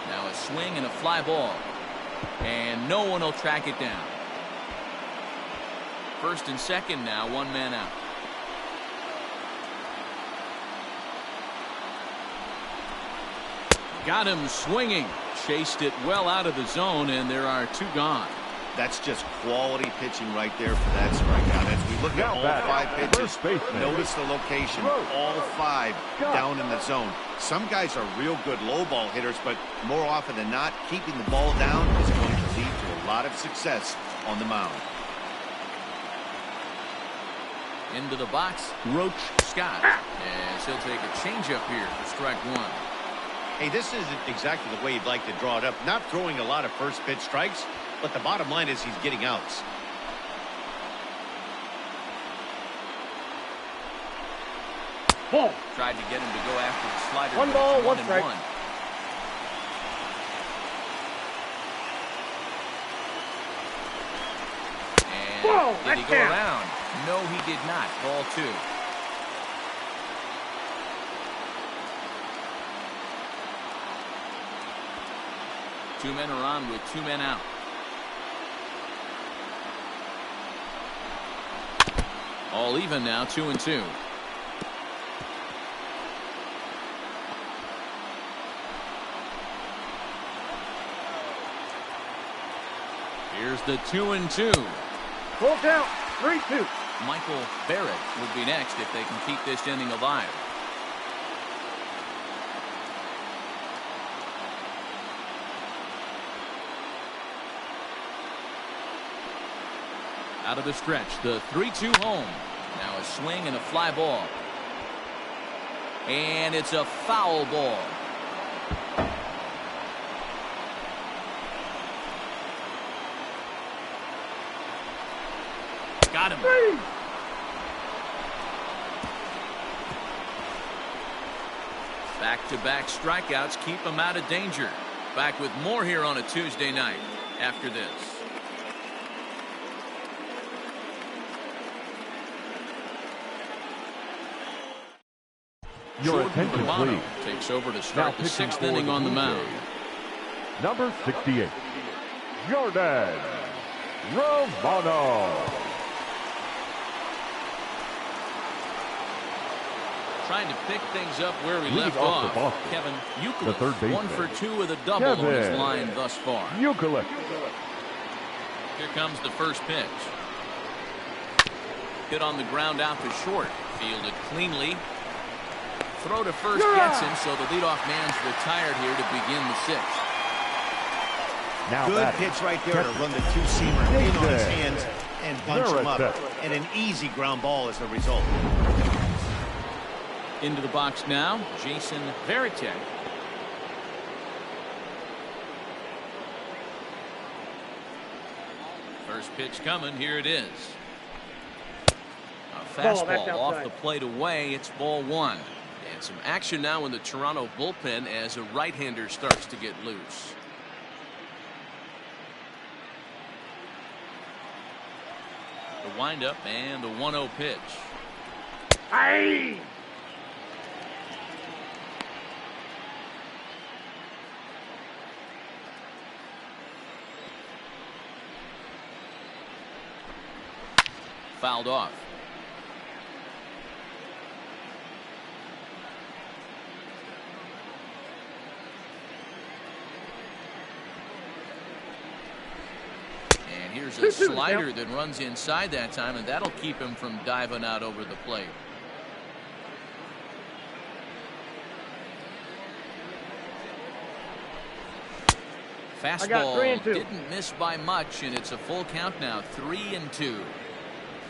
Now a swing and a fly ball. And no one will track it down. First and second now, 1 man out. Got him swinging. Chased it well out of the zone, and there are 2 gone. That's just quality pitching right there for that strikeout. As we look at Now all batting, 5 pitches, first baseman. notice the location. All 5 down in the zone. Some guys are real good low ball hitters, but more often than not, keeping the ball down is going to lead to a lot of success on the mound. Into the box, Roach Scott. As he'll take a changeup here for strike 1. Hey, this isn't exactly the way you'd like to draw it up. Not throwing a lot of first pitch strikes, but the bottom line is he's getting outs. Ball. Tried to get him to go after the slider. 1 but ball, it's 1 1-1. strike. And Whoa, did he that's go down. around? No, he did not. Ball 2. Two men are on with 2 men out. All even now, 2-2. Here's the 2-2. Full count. 3-2. Michael Barrett would be next if they can keep this inning alive. Out of the stretch, the 3-2 home. Now a swing and a fly ball. And it's a foul ball. Got him. Back-to-back strikeouts keep him out of danger. Back with more here on a Tuesday night after this. Your Jordan attention, Romano please. takes over to Now start the pitching 6th for inning the on the Blue mound. Jays, number 68, Jordan Romano. Trying to pick things up where we Leading left off off. for Boston, Kevin the third Youkilis, baseman, 1 for 2 with a double on his Kevin line thus far. Youkilis. Here comes the first pitch. Hit on the ground out to short. Fielded cleanly. Throw to first gets him, so the leadoff man's retired here to begin the 6th. Now Good batting, pitch right there to run the two-seamer in on his hands and bunch him up. RedSox. And an easy ground ball as a result. Into the box now, Jason Varitek. First pitch coming. Here it is. A fastball off the plate away. It's ball 1. And some action now in the Toronto bullpen as a right-hander starts to get loose. The windup and the 1-0 pitch. Aye. Fouled off. And here's a slider that runs inside that time, and that'll keep him from diving out over the plate. Fastball didn't miss by much, and it's a full count now, 3-2.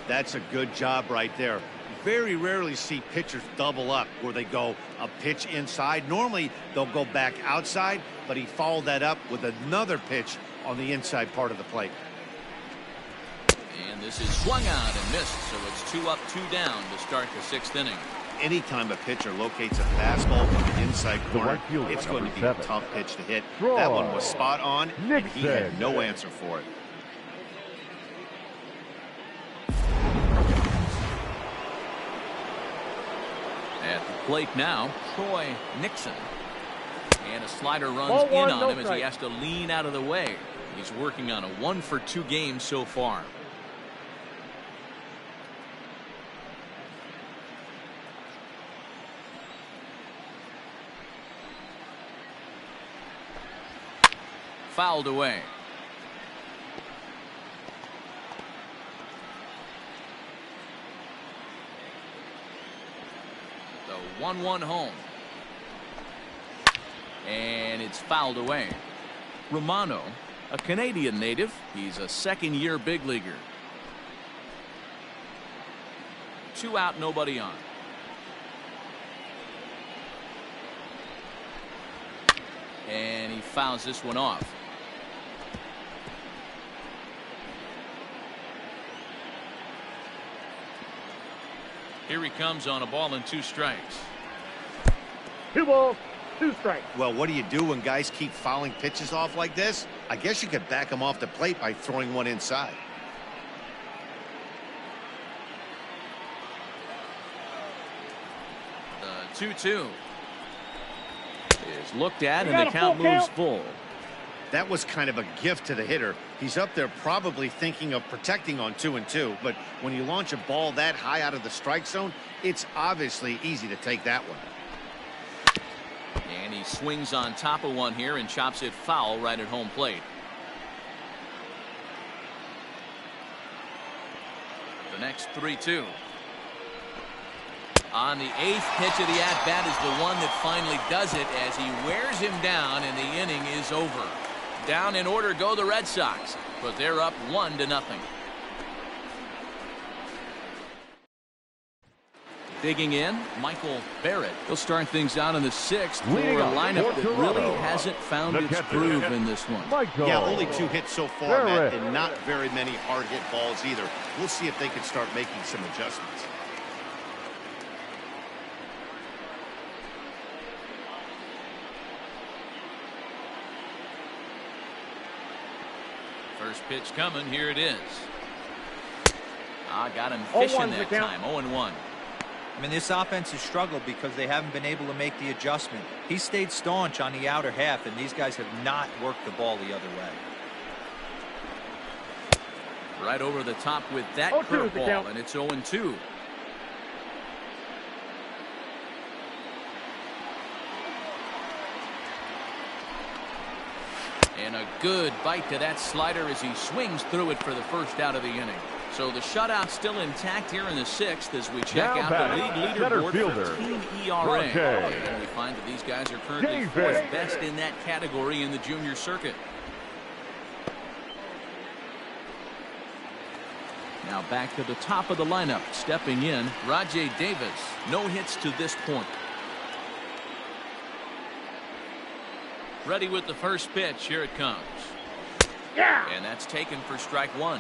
That's a good job right there. Very rarely see pitchers double up where they go a pitch inside. Normally they'll go back outside, but he followed that up with another pitch on the inside part of the plate. And this is swung out and missed, so it's 2 up, 2 down to start the 6th inning. Anytime a pitcher locates a fastball from the inside corner, right fielder, it's going to be number a 7. tough pitch to hit. Troy That one was spot on, and he had Nixon. no answer for it. At the plate now, Troy Nixon. And a slider runs Ball in 1, on no him as he has to lean out of the way. He's working on a 1 for 2 game so far. Fouled away. The 1-1 home. And it's fouled away. Romano, a Canadian native. He's a second-year big leaguer. 2 out, nobody on. And he fouls this one off. Here he comes on a ball and 2 strikes. 2 balls, 2 strikes. Well, what do you do when guys keep fouling pitches off like this? I guess you could back them off the plate by throwing one inside. The 2-2 is looked at, and the count moves full. That was kind of a gift to the hitter. He's up there probably thinking of protecting on 2-2, but when you launch a ball that high out of the strike zone, it's obviously easy to take that one. And he swings on top of one here and chops it foul right at home plate. The next 3-2. On the 8th pitch of the at-bat is the one that finally does it as he wears him down, and the inning is over. Down in order go the Red Sox, but they're up 1-0. Digging in, Michael Barrett. He'll start things out in the 6th for a Leading off lineup for that really Toronto, hasn't found the its catcher, groove in this one. Michael Yeah, only 2 hits so far, Matt, Barrett. and not very many hard hit balls either. We'll see if they can start making some adjustments. First pitch coming. Here it is. Got him fishing that time. 0-1. I mean, this offense has struggled because they haven't been able to make the adjustment. He stayed staunch on the outer half, and these guys have not worked the ball the other way. Right over the top with that 0-2 is the curveball, count. and it's 0-2. And a good bite to that slider as he swings through it for the first out of the inning. So the shutout still intact here in the 6th as we check Now out batting, the league center leaderboard fielder, for team ERA. BlueJays. And we find that these guys are currently Davis. 4th best in that category in the junior circuit. Now back to the top of the lineup. Stepping in, Rajay Davis. No hits to this point. Ready with the first pitch. Here it comes. Yeah. And that's taken for strike 1.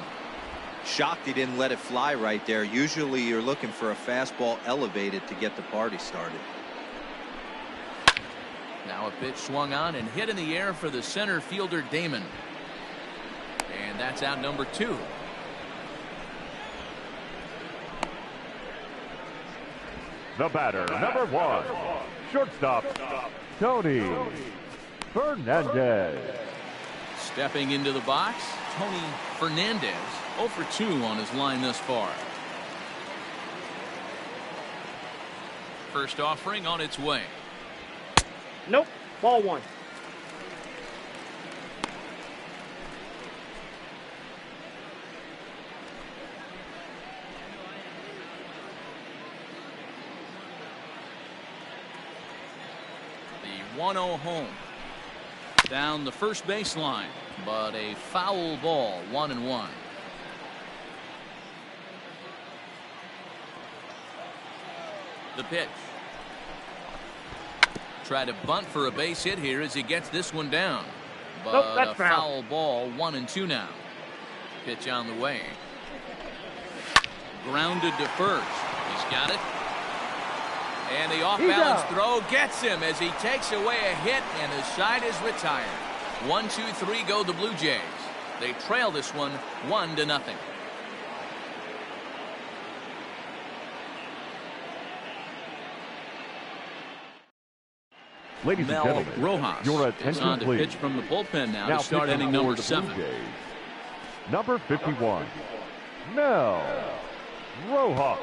Shocked he didn't let it fly right there. Usually you're looking for a fastball elevated to get the party started. Now a pitch swung on and hit in the air for the center fielder Damon. And that's out number 2. The batter, number 1, shortstop, Tony Fernandez. Stepping into the box, Tony Fernandez. 0 for 2 on his line thus far. First offering on its way. Nope. Ball 1. The 1-0 home. Down the first baseline, but a foul ball. 1-1. The pitch. Try to bunt for a base hit here as he gets this one down. But Nope, that's a foul. foul ball. 1-2 now. Pitch on the way. Grounded to first. He's got it. And the off-balance throw gets him as he takes away a hit, and the side is retired. 1-2-3 go the Blue Jays. They trail this one 1-0. Ladies and Mel gentlemen, Rojas your is attention on to please. pitch from the bullpen now to start pitching inning for number the 7. Blue Jays, number 51, Mel Rojas.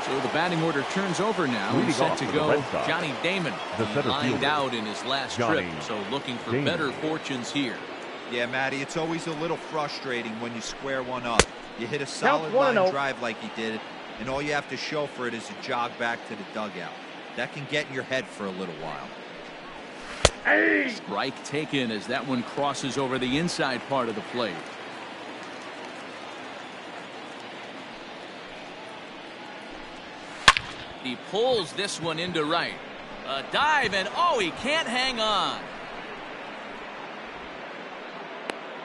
So the batting order turns over now. Leading He's set off to for the go Red Sox, Johnny Damon. the He center lined fielder, out in his last Johnny trip, so looking for Damon. better fortunes here. Yeah, Matty, it's always a little frustrating when you square one up. You hit a solid 1-0. line drive like he did, and all you have to show for it is a jog back to the dugout. That can get in your head for a little while. Hey. Strike taken as that one crosses over the inside part of the plate. He pulls this one into right. A dive, and oh, he can't hang on.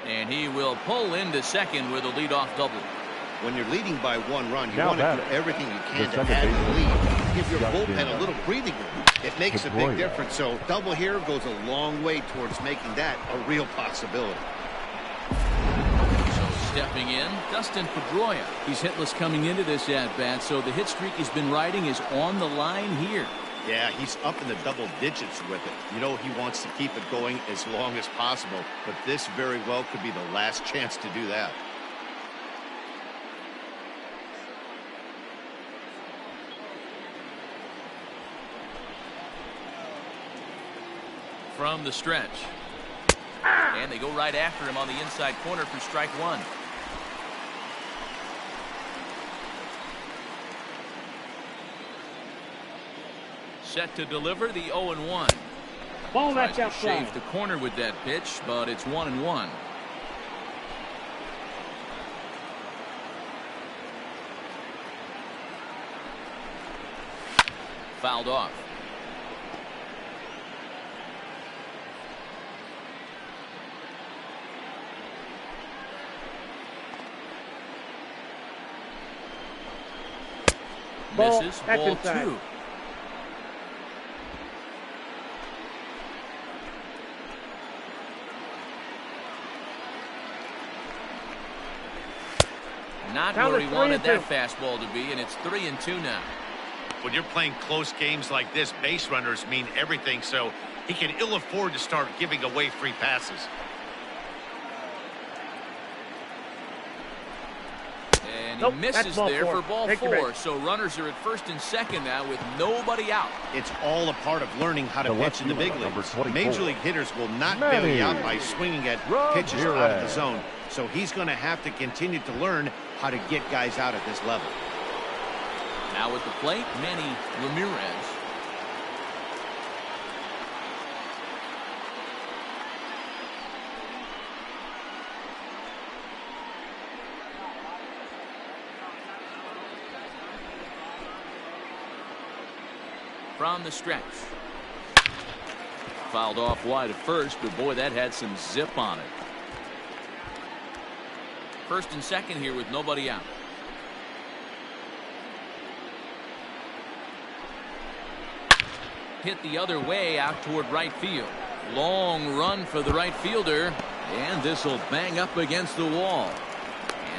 And he will pull into second with a leadoff double. When you're leading by 1 run, you Now want to do batting, everything you the can to second add to the baseman, lead. Give your Justin bullpen a little breathing room. It makes a big Pedroia. difference. So double here goes a long way towards making that a real possibility. So stepping in, Dustin Pedroia. He's hitless coming into this at-bat, so the hit streak he's been riding is on the line here. Yeah, he's up in the double digits with it. You know, he wants to keep it going as long as possible, but this very well could be the last chance to do that. From the stretch. And they go right after him on the inside corner for strike 1. Set to deliver the 0-1. Ball Tries that's to outside. shave the corner with that pitch, but it's 1-1. fouled off. Misses. Ball 2. Not where he wanted that fastball to be, and it's 3-2 now. When you're playing close games like this, base runners mean everything, so he can ill afford to start giving away free passes. And he misses there for ball 4. So runners are at first and second now with nobody out. It's all a part of learning how to pitch in the big leagues. Major league hitters will not bail you out by swinging at pitches out of the zone. So he's going to have to continue to learn how to get guys out at this level. Now at the plate, Manny Ramirez. From the stretch. Fouled off wide at first, but boy, that had some zip on it. First and second here with nobody out. Hit the other way out toward right field. Long run for the right fielder, and this will bang up against the wall.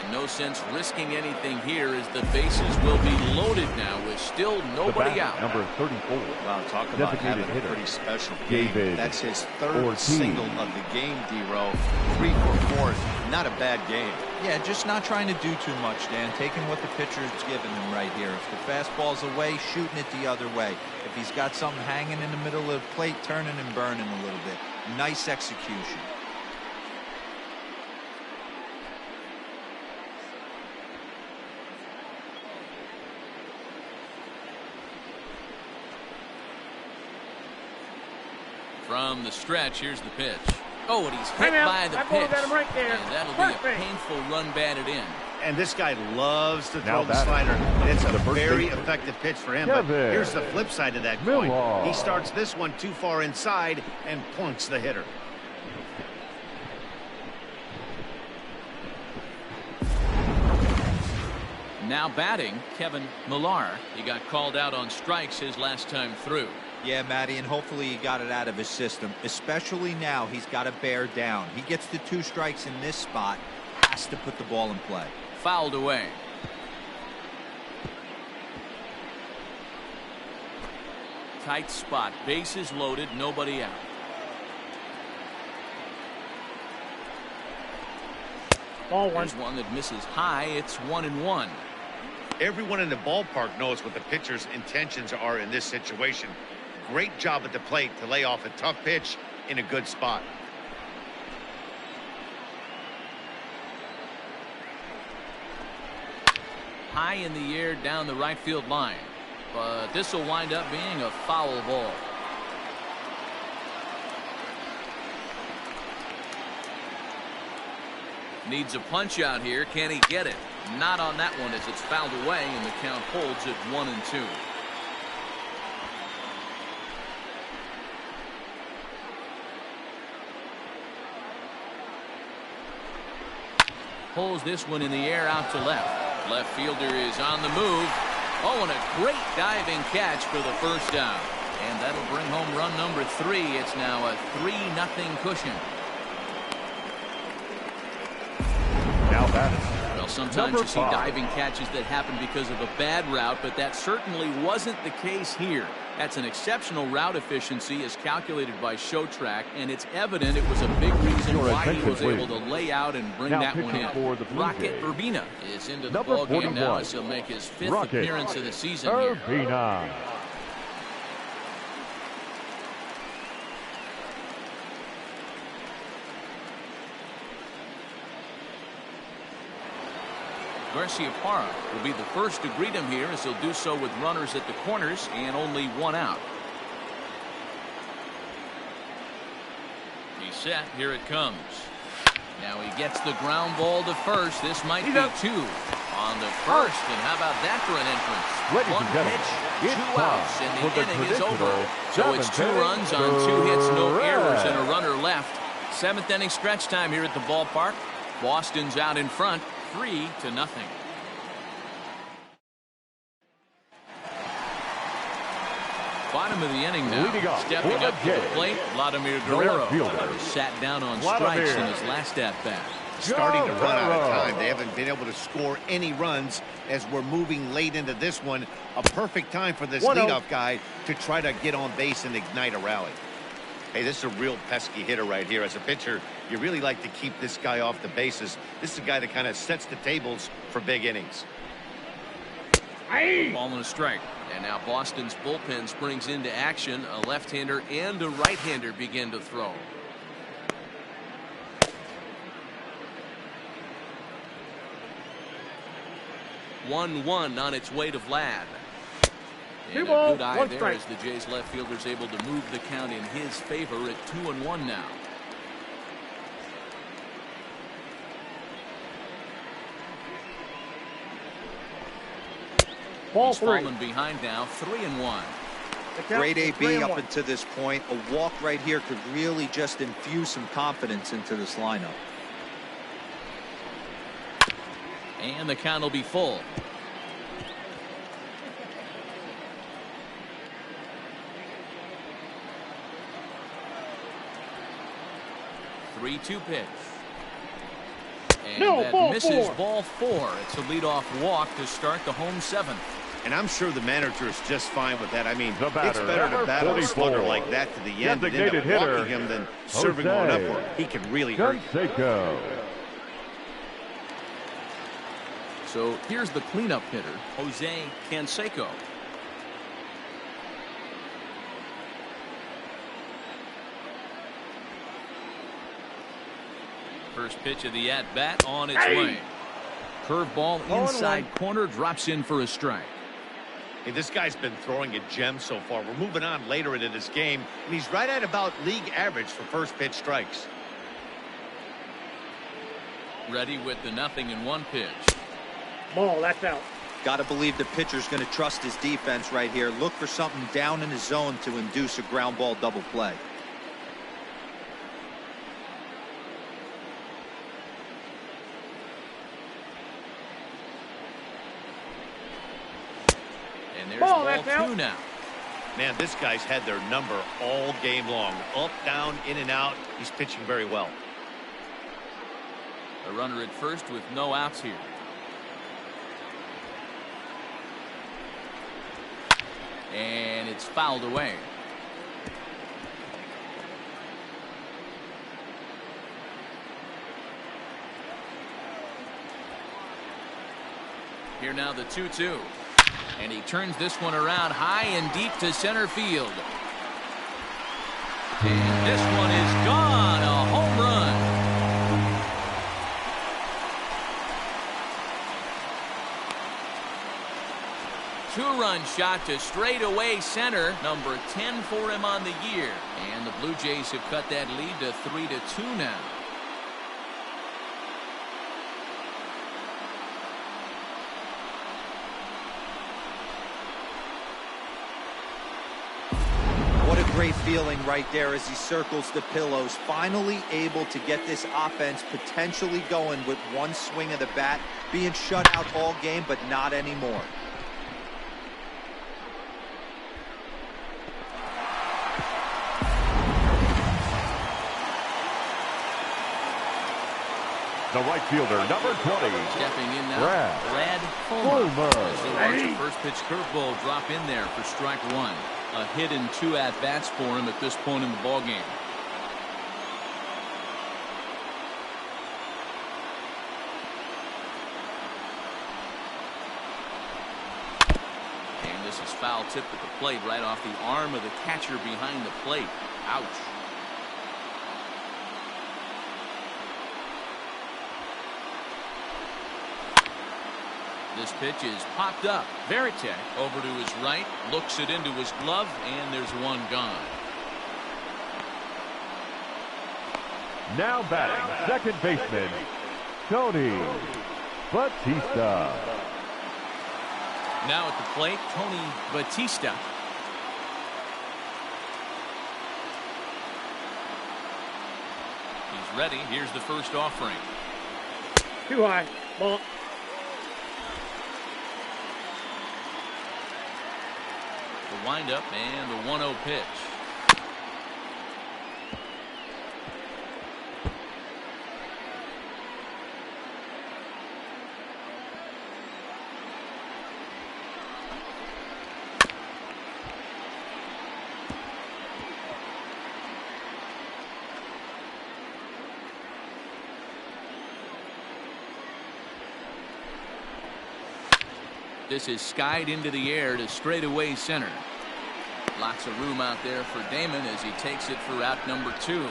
And no sense risking anything here as the bases will be loaded now with still nobody out. Number 34. Wow, talk about having a pretty special game. That's his third single of the game, D-Row. 3 for 4. Not a bad game. Yeah, just not trying to do too much, Dan. Taking what the pitcher's giving him right here. If the fastball's away, shooting it the other way. If he's got something hanging in the middle of the plate, turning and burning a little bit. Nice execution. From the stretch, here's the pitch. Oh, and he's hit by the pitch. And that'll be a painful run batted in. And this guy loves to throw the slider. And it's a very effective pitch for him. But here's the flip side of that coin. He starts this one too far inside and plunks the hitter. Now batting, Kevin Millar. He got called out on strikes his last time through. Yeah, Matty, and hopefully he got it out of his system. Especially now, he's got to bear down. He gets the 2 strikes in this spot, has to put the ball in play. Fouled away. Tight spot, bases loaded, nobody out. Ball 1. There's one that misses high. It's 1-1. Everyone in the ballpark knows what the pitcher's intentions are in this situation. Great job at the plate to lay off a tough pitch in a good spot. High in the air down the right field line. But this will wind up being a foul ball. Needs a punch out here. Can he get it? Not on that one as it's fouled away, and the count holds at 1-2. Pulls this one in the air out to left. Left fielder is on the move. Oh, and a great diving catch for the first down. And that'll bring home run number 3. It's now a 3-0 cushion. Now batting. Well, sometimes you see diving catches that happen because of a bad route, but that certainly wasn't the case here. That's an exceptional route efficiency as calculated by Showtrack, and it's evident it was a big reason why he was able to lay out and bring that one in. Rocket Urbina is into the ballgame now as he'll make his 5th appearance of the season here. Garciaparra will be the first to greet him here as he'll do so with runners at the corners and only 1 out. He's set. Here it comes. Now he gets the ground ball to first. This might be 2. on the first, and how about that for an entrance? Ladies One and gentlemen, pitch, it's 2 time outs, and for the the inning is over. traditional So it's 2 seventh runs on inning 2 hits, no stretch. errors, and a runner left. 7th inning stretch time here at the ballpark. Boston's out in front, 3-0. Bottom of the inning now. Stepping up to the plate, Vladimir Guerrero. He sat down on strikes in his last at-bat. Starting to run out of time. They haven't been able to score any runs as we're moving late into this one. A perfect time for this leadoff guy to try to get on base and ignite a rally. Hey, this is a real pesky hitter right here. As a pitcher, you really like to keep this guy off the bases. This is a guy that kind of sets the tables for big innings. Ball and a strike. And now Boston's bullpen springs into action. A left-hander and a right-hander begin to throw. One on its way to Vlad. And a good eye there as the Jays left fielder's able to move the count in his favor at 2-1 now. Ball He's 3. fallen behind now, 3-1. Great AB up until this point. A walk right here could really just infuse some confidence into this lineup. And the count will be full. Three-two pitch. And that misses ball 4. It's a leadoff walk to start the home 7th. And I'm sure the manager is just fine with that. I mean, The batter, it's better to battle a slugger like that to the end and end up walking him than serving one up where he can really hurt you. So here's the cleanup hitter, Jose Canseco. First pitch of the at-bat on its way. Curveball inside corner, drops in for a strike. Hey, this guy's been throwing a gem so far. We're moving on later into this game, and he's right at about league average for first pitch strikes. Ready with the 0-1 pitch. Ball, that's out. Got to believe the pitcher's going to trust his defense right here. Look for something down in his zone to induce a ground ball double play. And there's ball 2 now. Man, this guy's had their number all game long. Up, down, in and out. He's pitching very well. A runner at first with no outs here. And it's fouled away. Here now the 2-2. And he turns this one around high and deep to center field. And this one is gone. A home run. Two-run shot to straightaway center. Number 10 for him on the year. And the Blue Jays have cut that lead to 3-2 now. What a great feeling right there as he circles the pillows. Finally able to get this offense potentially going with one swing of the bat. Being shut out all game, but not anymore. The right fielder, number 20. Stepping in now, Brad Fulmer. As he'll watch the first pitch curveball drop in there for strike 1. A hit and 2 at-bats for him at this point in the ballgame. And this is foul tip at the plate right off the arm of the catcher behind the plate. Ouch. This pitch is popped up. Veritek over to his right, looks it into his glove, and there's one gone. Now batting, second baseman, Tony. Batista. Now at the plate, Tony Batista. He's ready. Here's the first offering. Too high. Ball. The windup and the 1-0 pitch. This is skied into the air to straightaway center. Lots of room out there for Damon as he takes it for out number 2.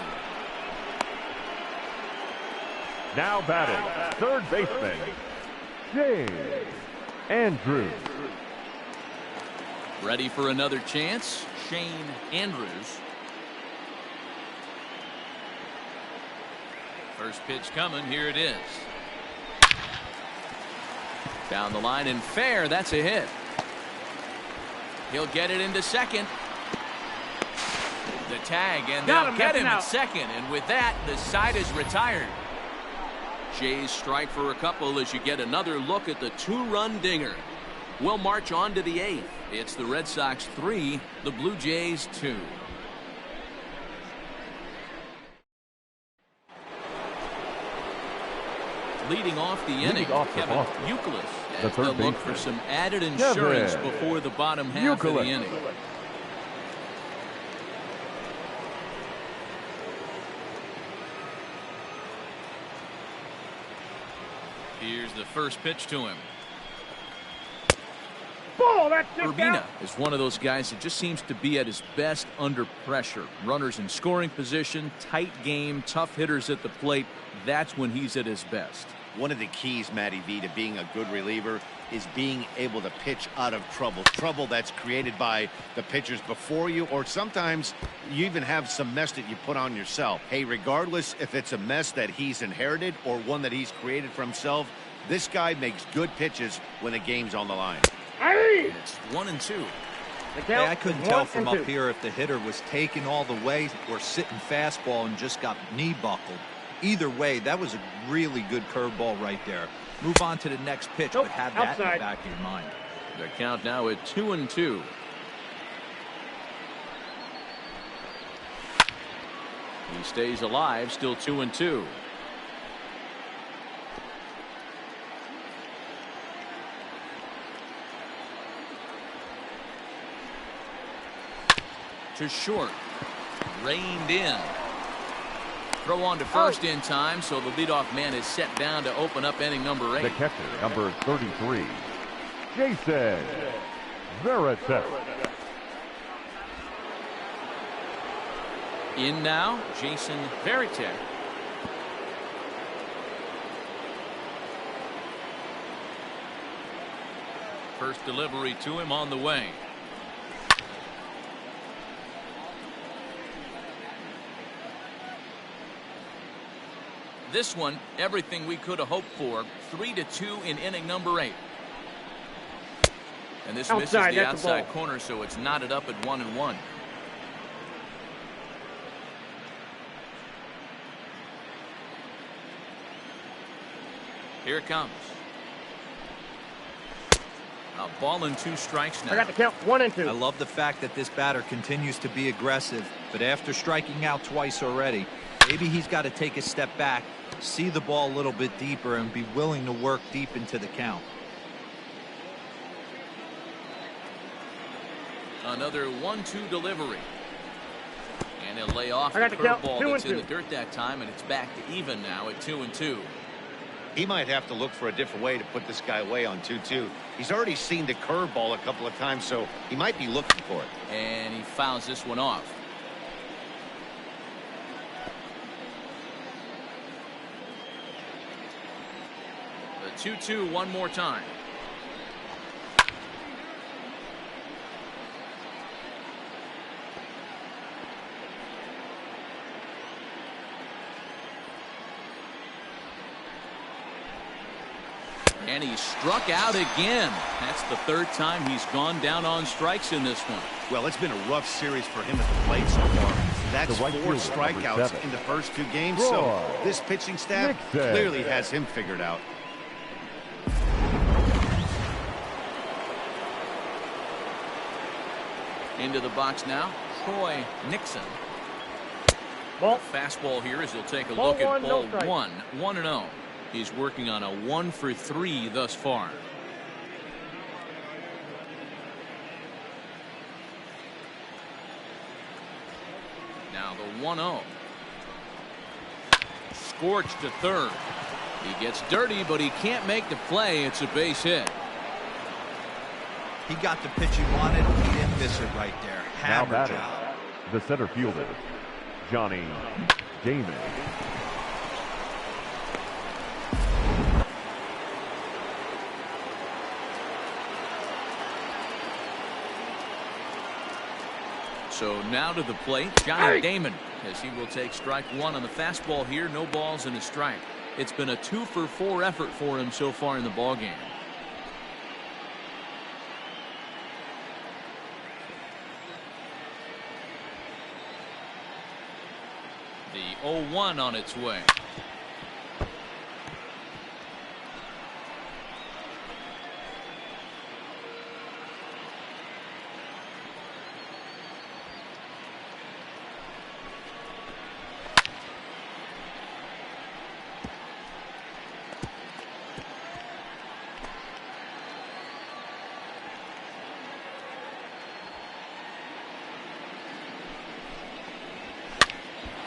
Now batting, third baseman, James Andrews. Ready for another chance, Shane Andrews. First pitch coming, here it is. Down the line and fair, that's a hit. He'll get it into second. The tag, and they'll get him at second, and with that, the side is retired. Jays strike for a couple as you get another look at the 2-run dinger. We'll march on to the 8th. It's the Red Sox 3, the Blue Jays 2. Leading off the inning, Kevin Youkilis as they'll look for some added insurance before the bottom half of the inning. Here's the first pitch to him. Urbina is one of those guys that just seems to be at his best under pressure. Runners in scoring position, tight game, tough hitters at the plate. That's when he's at his best. One of the keys, Matty V, to being a good reliever is being able to pitch out of trouble. Trouble that's created by the pitchers before you, or sometimes you even have some mess that you put on yourself. Hey, regardless if it's a mess that he's inherited or one that he's created for himself, this guy makes good pitches when the game's on the line. It's 1-2. Hey, I couldn't tell from up here if the hitter was taking all the way or sitting fastball and just got knee buckled. Either way, that was a really good curveball right there. Move on to the next pitch, but have that in the back of your mind. The count now at 2-2. He stays alive, still 2-2. To short, reined in. Throw on to first in time, so the leadoff man is set down to open up inning number 8. The catcher, number 33, Jason Veritek. In now, Jason Veritek. First delivery to him on the way. This one, everything we could have hoped for. 3-2 in inning number 8. And this misses the outside corner, so it's knotted up at 1-1. Here it comes. A ball and 2 strikes now. I got the count 1-2. I love the fact that this batter continues to be aggressive, but after striking out twice already, maybe he's got to take a step back, see the ball a little bit deeper, and be willing to work deep into the count. Another 1-2 delivery. And he'll lay off the curveball that's in the dirt that time, and it's back to even now at 2-2. He might have to look for a different way to put this guy away on 2-2. He's already seen the curveball a couple of times, so he might be looking for it. And he fouls this one off. The 2-2 one more time. And he struck out again. That's the third time he's gone down on strikes in this one. Well, it's been a rough series for him at the plate so far. That's The right 4 fielder, strikeouts number 7. in the first 2 games. So this pitching staff clearly has him figured out. Into the box now, Troy Nixon. Ball. Fastball here as he'll take a Ball look at one, no ball strike. 1-0. He's working on a 1-for-3 thus far. Now the 1-0. Scorched to third. He gets dirty, but he can't make the play. It's a base hit. He got the pitch he wanted. He didn't miss it right there. Now Hammer batting, job. the center fielder, Johnny Damon. So now to the plate, Johnny Damon, as he will take strike 1 on the fastball here. No balls and a strike. It's been a 2-for-4 effort for him so far in the ballgame. The 0-1 on its way.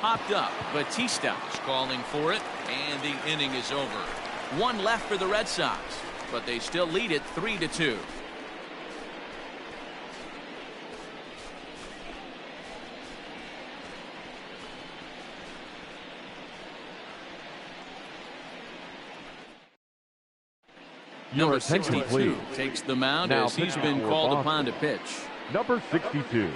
Popped up. Batista is calling for it, and the inning is over. 1 left for the Red Sox, but they still lead it 3-2. Number 62 takes the mound Now as he's pitching been for called Boston. upon to pitch. Number 62.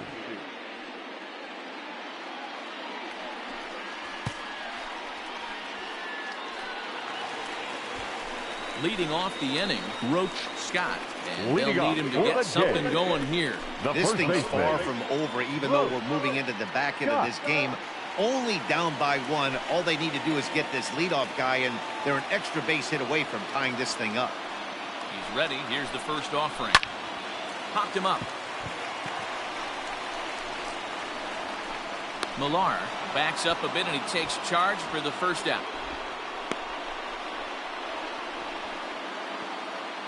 Leading off the inning, Roach Scott. And Leading they'll off need him to for get the something Jays. going here. The This first thing's baseman. far from over, even though we're moving into the back end of this game. Only down by 1. All they need to do is get this leadoff guy, and they're an extra base hit away from tying this thing up. He's ready. Here's the first offering. Popped him up. Millar backs up a bit, and he takes charge for the first out.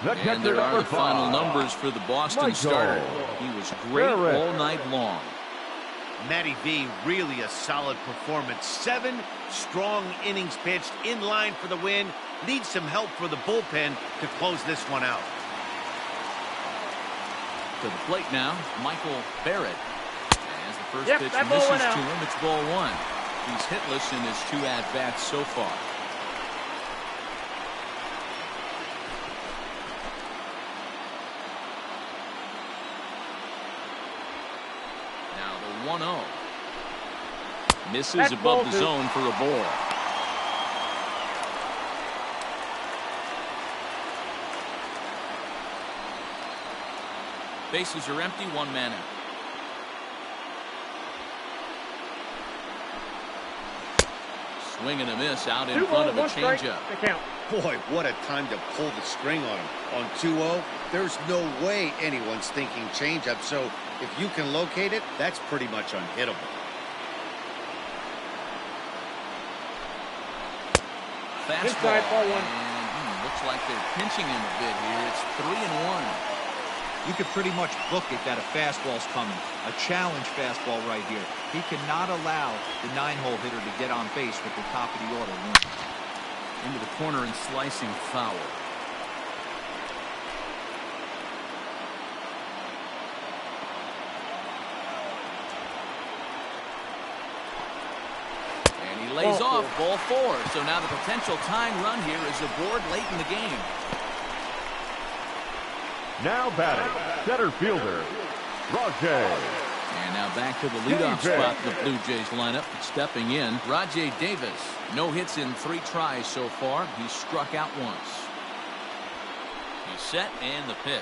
The And catcher, there are number the final 5. numbers for the Boston Michael starter. He was great Barrett. all night long. Matty V, really a solid performance. 7 strong innings pitched, in line for the win. Needs some help for the bullpen to close this one out. To the plate now, Michael Barrett. As the first Yep, pitch that ball misses went to out. him, it's ball 1. He's hitless in his 2 at-bats so far. Now the 1-0. Misses That's above ball the 2. zone for a ball. Bases are empty, 1 man out. Swing and a miss out in 2 front of balls, a 1 strike changeup. to count. Boy, what a time to pull the string on him. On 2-0, there's no way anyone's thinking changeup. So if you can locate it, that's pretty much unhittable. Fastball. Inside, ball 1. And looks like they're pinching him a bit here. It's 3-1. You could pretty much book it that a fastball's coming. A challenge fastball right here. He cannot allow the 9-hole hitter to get on base with the top of the order. Into the corner and slicing foul. And he lays Ball off ball 4. So now the potential tying run here is aboard late in the game. Now batting, center fielder, Rajay. And now back to the leadoff Davis. spot in the Blue Jays lineup. Stepping in, Rajay Davis. No hits in 3 tries so far. He's struck out once. He's set and the pitch.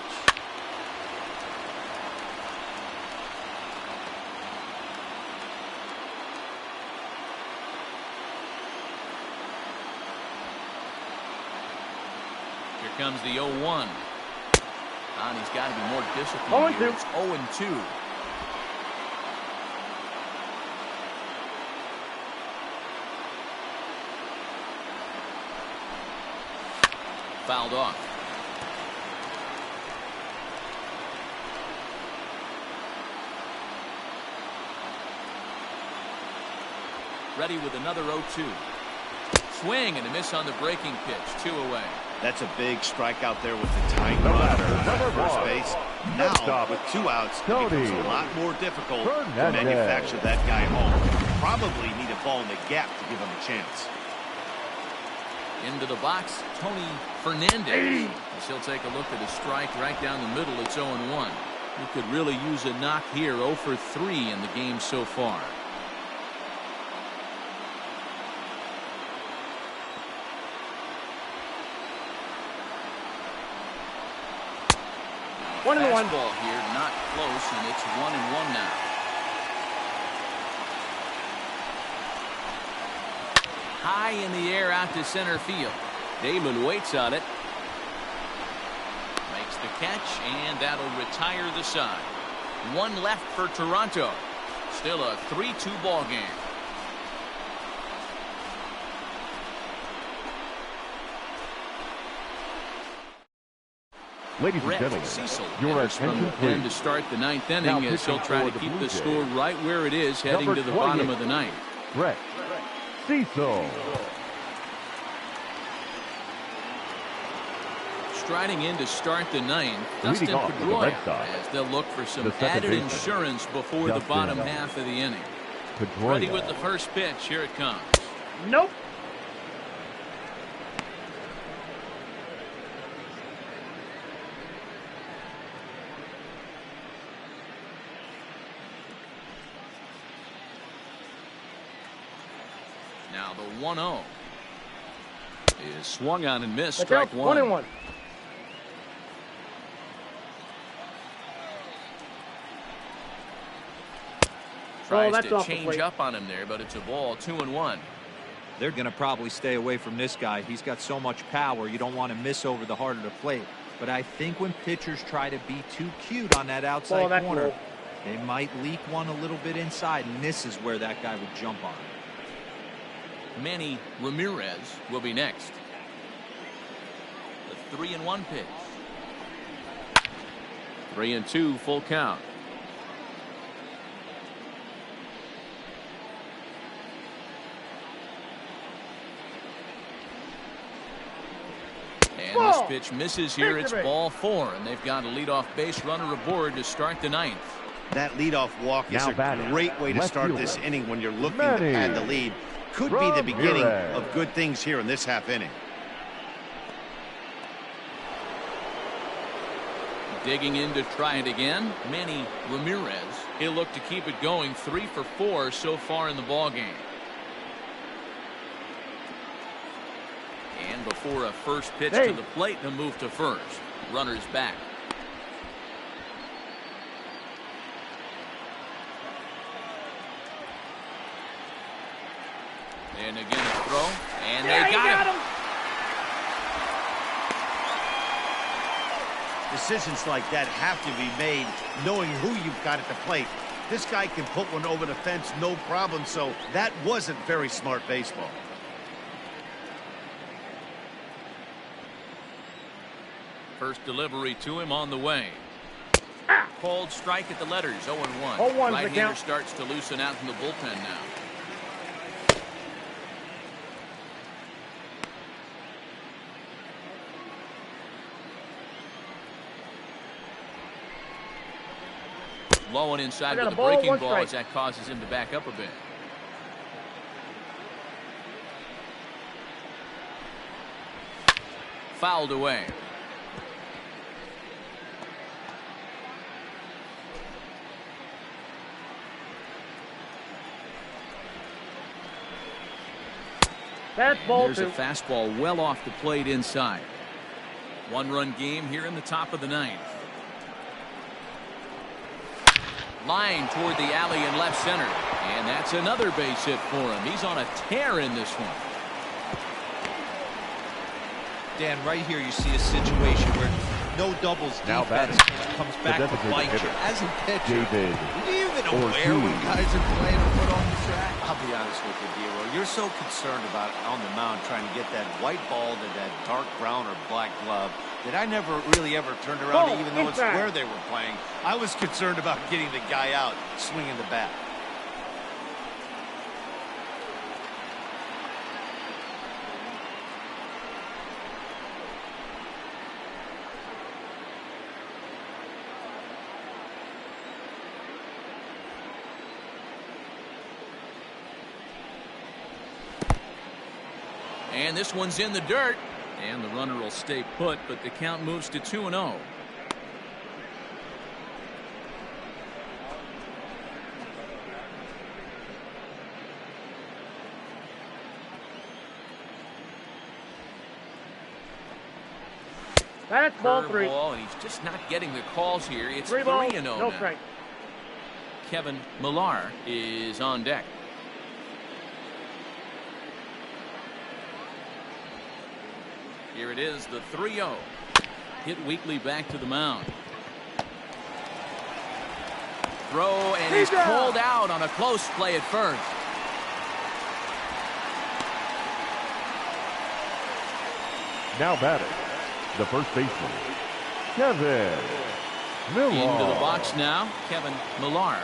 Here comes the 0-1. And he's got to be more disciplined here. It's 0-2. Fouled off. Ready with another 0-2. Swing and a miss on the breaking pitch. 2 away. That's a big strikeout there with the tying run at first base. Now, with 2 outs, it becomes a lot more difficult to manufacture that guy home. Probably need a ball in the gap to give him a chance. Into the box, Tony Fernandez. As he'll take a look at a strike right down the middle. It's 0-1. He could really use a knock here. 0 for 3 in the game so far. Fastball here, not close, and it's 1-1 now. High in the air out to center field. Damon waits on it. Makes the catch, and that'll retire the side. 1 left for Toronto. Still a 3-2 ball game. Ladies and gentlemen, your attention please. To start the 9th inning as he'll try to keep the score right where it is heading to the bottom of the 9th. RedSox. Striding in to start the 9th, Dustin Pedroia, as they'll look for some added insurance before the bottom half of the inning. Ready with the first pitch. Here it comes. Nope. Now the 1-0 is swung on and missed. Strike 1. 1-1. Tries to change up on him there, but it's a ball. 2-1. They're going to probably stay away from this guy. He's got so much power. You don't want to miss over the heart of the plate. But I think when pitchers try to be too cute on that outside corner, they might leak one a little bit inside, and this is where that guy would jump on. Manny Ramirez will be next. The 3-1 pitch. 3-2 full count. And this pitch misses here. It's ball 4, and they've got a leadoff base runner aboard to start the 9th. That leadoff walk is a great way to start this inning when you're looking to pad the lead. Could be the beginning of good things here in this half inning. Digging in to try it again, Manny Ramirez. He'll look to keep it going. 3 for 4 so far in the ball game. And before a first pitch to the plate, he'll move to first. Runner's back. And again a throw, and they got him. Decisions like that have to be made knowing who you've got at the plate. This guy can put one over the fence no problem, so that wasn't very smart baseball. First delivery to him on the way. Called strike at the letters. 0-1. Right-hander starts to loosen out in the bullpen now. Low and inside with the breaking ball as that causes him to back up a bit. Fouled away. That's ball 2. There's a fastball well off the plate inside. One-run game here in the top of the ninth. Line toward the alley in left center. And that's another base hit for him. He's on a tear in this one. Dan, right here you see a situation where no doubles defense comes back to bite you. As a pitcher, are you even aware when guys are playing a foot on the track? I'll be honest with you, D-Roll. You're so concerned about on the mound trying to get that white ball to that dark brown or black glove that I never really ever turned around to even know it's where they were playing. I was concerned about getting the guy out swinging the bat. And this one's in the dirt. And the runner will stay put, but the count moves to 2-0. That's ball 3. Ball, and he's just not getting the calls here. It's 3-0 now. No strike. Kevin Millar is on deck. Here it is, the 3-0. Hit weakly back to the mound. Throw, and he's pulled out on a close play at first. Now batting, the first baseman, Kevin Millar. Into the box now, Kevin Millar.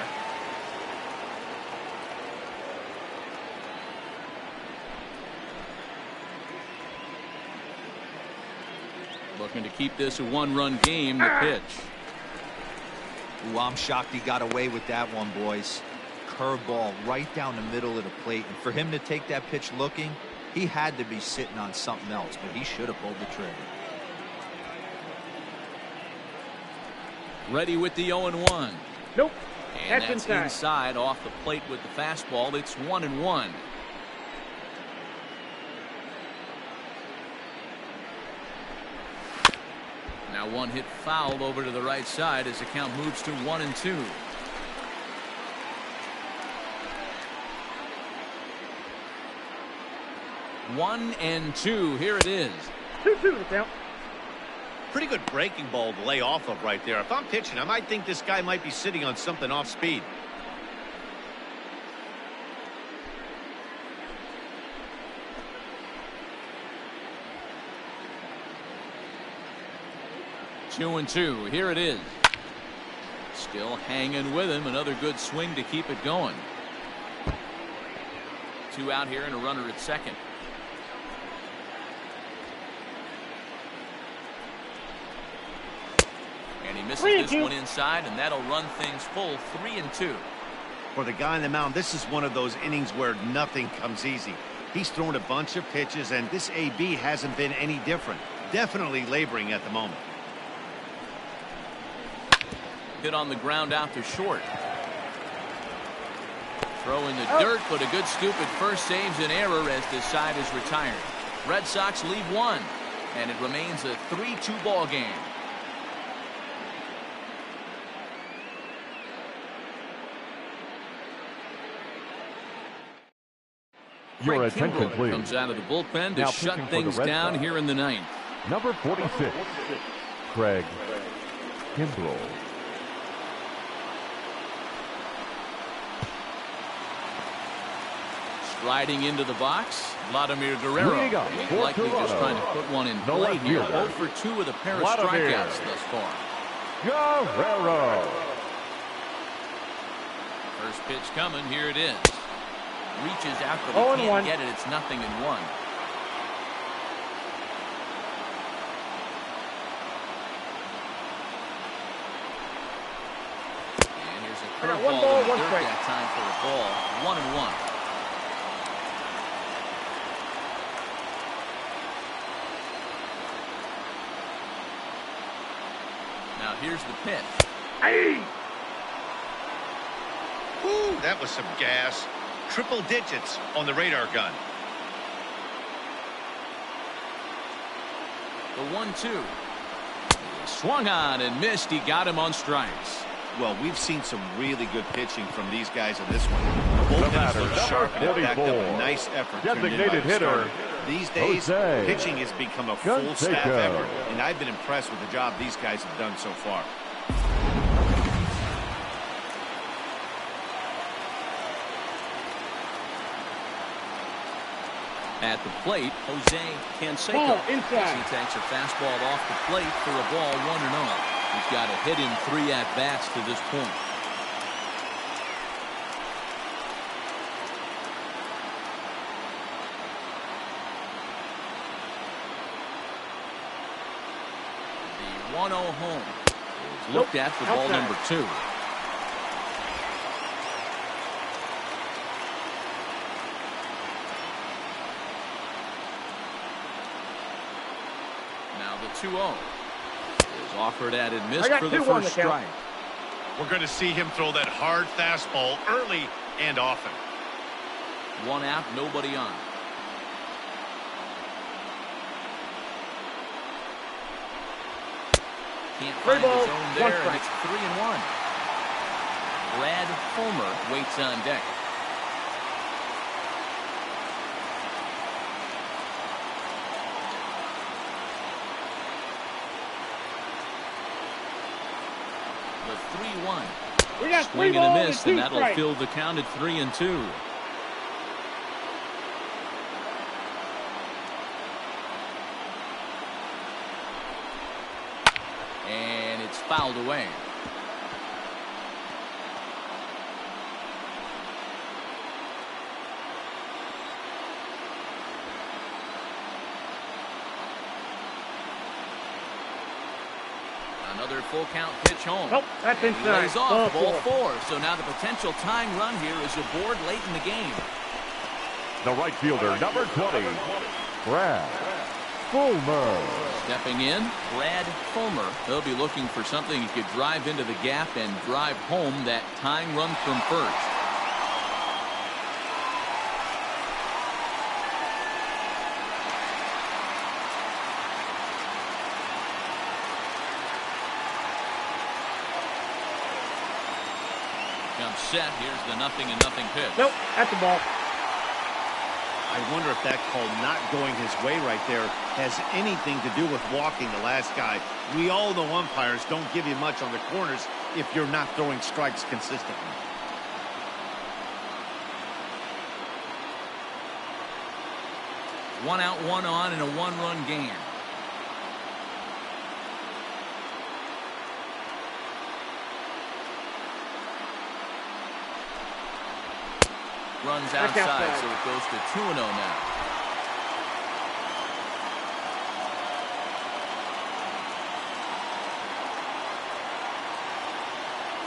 Looking to keep this a one-run game. The pitch. Ooh, I'm shocked he got away with that one, boys. Curveball right down the middle of the plate. And for him to take that pitch looking, he had to be sitting on something else, but he should have pulled the trigger. Ready with the 0-1. Nope. And that's inside off the plate with the fastball. It's 1-1. Now one hit foul over to the right side as the count moves to 1-2. One and two. Here it is. 2-2 the count. Pretty good breaking ball to lay off of right there. If I'm pitching, I might think this guy might be sitting on something off speed. Two and two. Here it is. Still hanging with him. Another good swing to keep it going. Two out here and a runner at second. And he misses this one inside, and that'll run things full 3-2. For the guy on the mound, this is one of those innings where nothing comes easy. He's thrown a bunch of pitches, and this AB hasn't been any different. Definitely laboring at the moment. Hit on the ground out to short. Throw in the dirt, but a good scoop at first saves an error as this side is retired. Red Sox lead one, and it remains a 3-2 ball game. Your attention, please. Comes out of the bullpen to Now shut pitching for things the Red down Sox. here in the ninth. Number 46, Craig Kimbrell. Striding into the box, Vladimir Guerrero. He's likely just trying to put one in play here. 0 for 2 with a pair of strikeouts thus far. Guerrero. First pitch coming. Here it is. Reaches out, but he can't get it. It's 0-1. And here's a curveball to the dirt that time for a ball. 1-1. Now here's the pitch. Hey! Ooh, that was some gas. Triple digits on the radar gun. The 1-2. Swung on and missed. He got him on strikes. Well, we've seen some really good pitching from these guys in this one. Both batter, look sharp and backed up a nice effort. Designated hitter. These days, Jose. pitching has become a full staff effort, and I've been impressed with the job these guys have done so far. At the plate, Jose Canseco. Ball inside. He takes a fastball off the plate for a ball 1-0. He's got a hit in 3 at-bats to this point. The 1-0 home is looked at for ball number 2. Now the 2-0 is offered at and missed for the first strike. We're going to see him throw that hard fastball early and often. 1 out, nobody on. Can't find the zone there, and it's 3-1. Brad Homer waits on deck. The 3-1. We got Swing and a miss, and that'll fill the count at 3-2. And it's fouled away. Another full count pitch home. Nope, that's And inside. he lays off Ball ball 4. So now the potential tying run here is aboard late in the game. The right fielder, number 20, Brad Fulmer. Stepping in, Brad Fulmer. They'll be looking for something he could drive into the gap and drive home that tying run from first. Comes set. Here's the 0-0 pitch. Nope, that's the ball. I wonder if that call not going his way right there has anything to do with walking the last guy. We all know umpires don't give you much on the corners if you're not throwing strikes consistently. One out, one on in a 1-run game. Runs outside, so it goes to 2-0 now.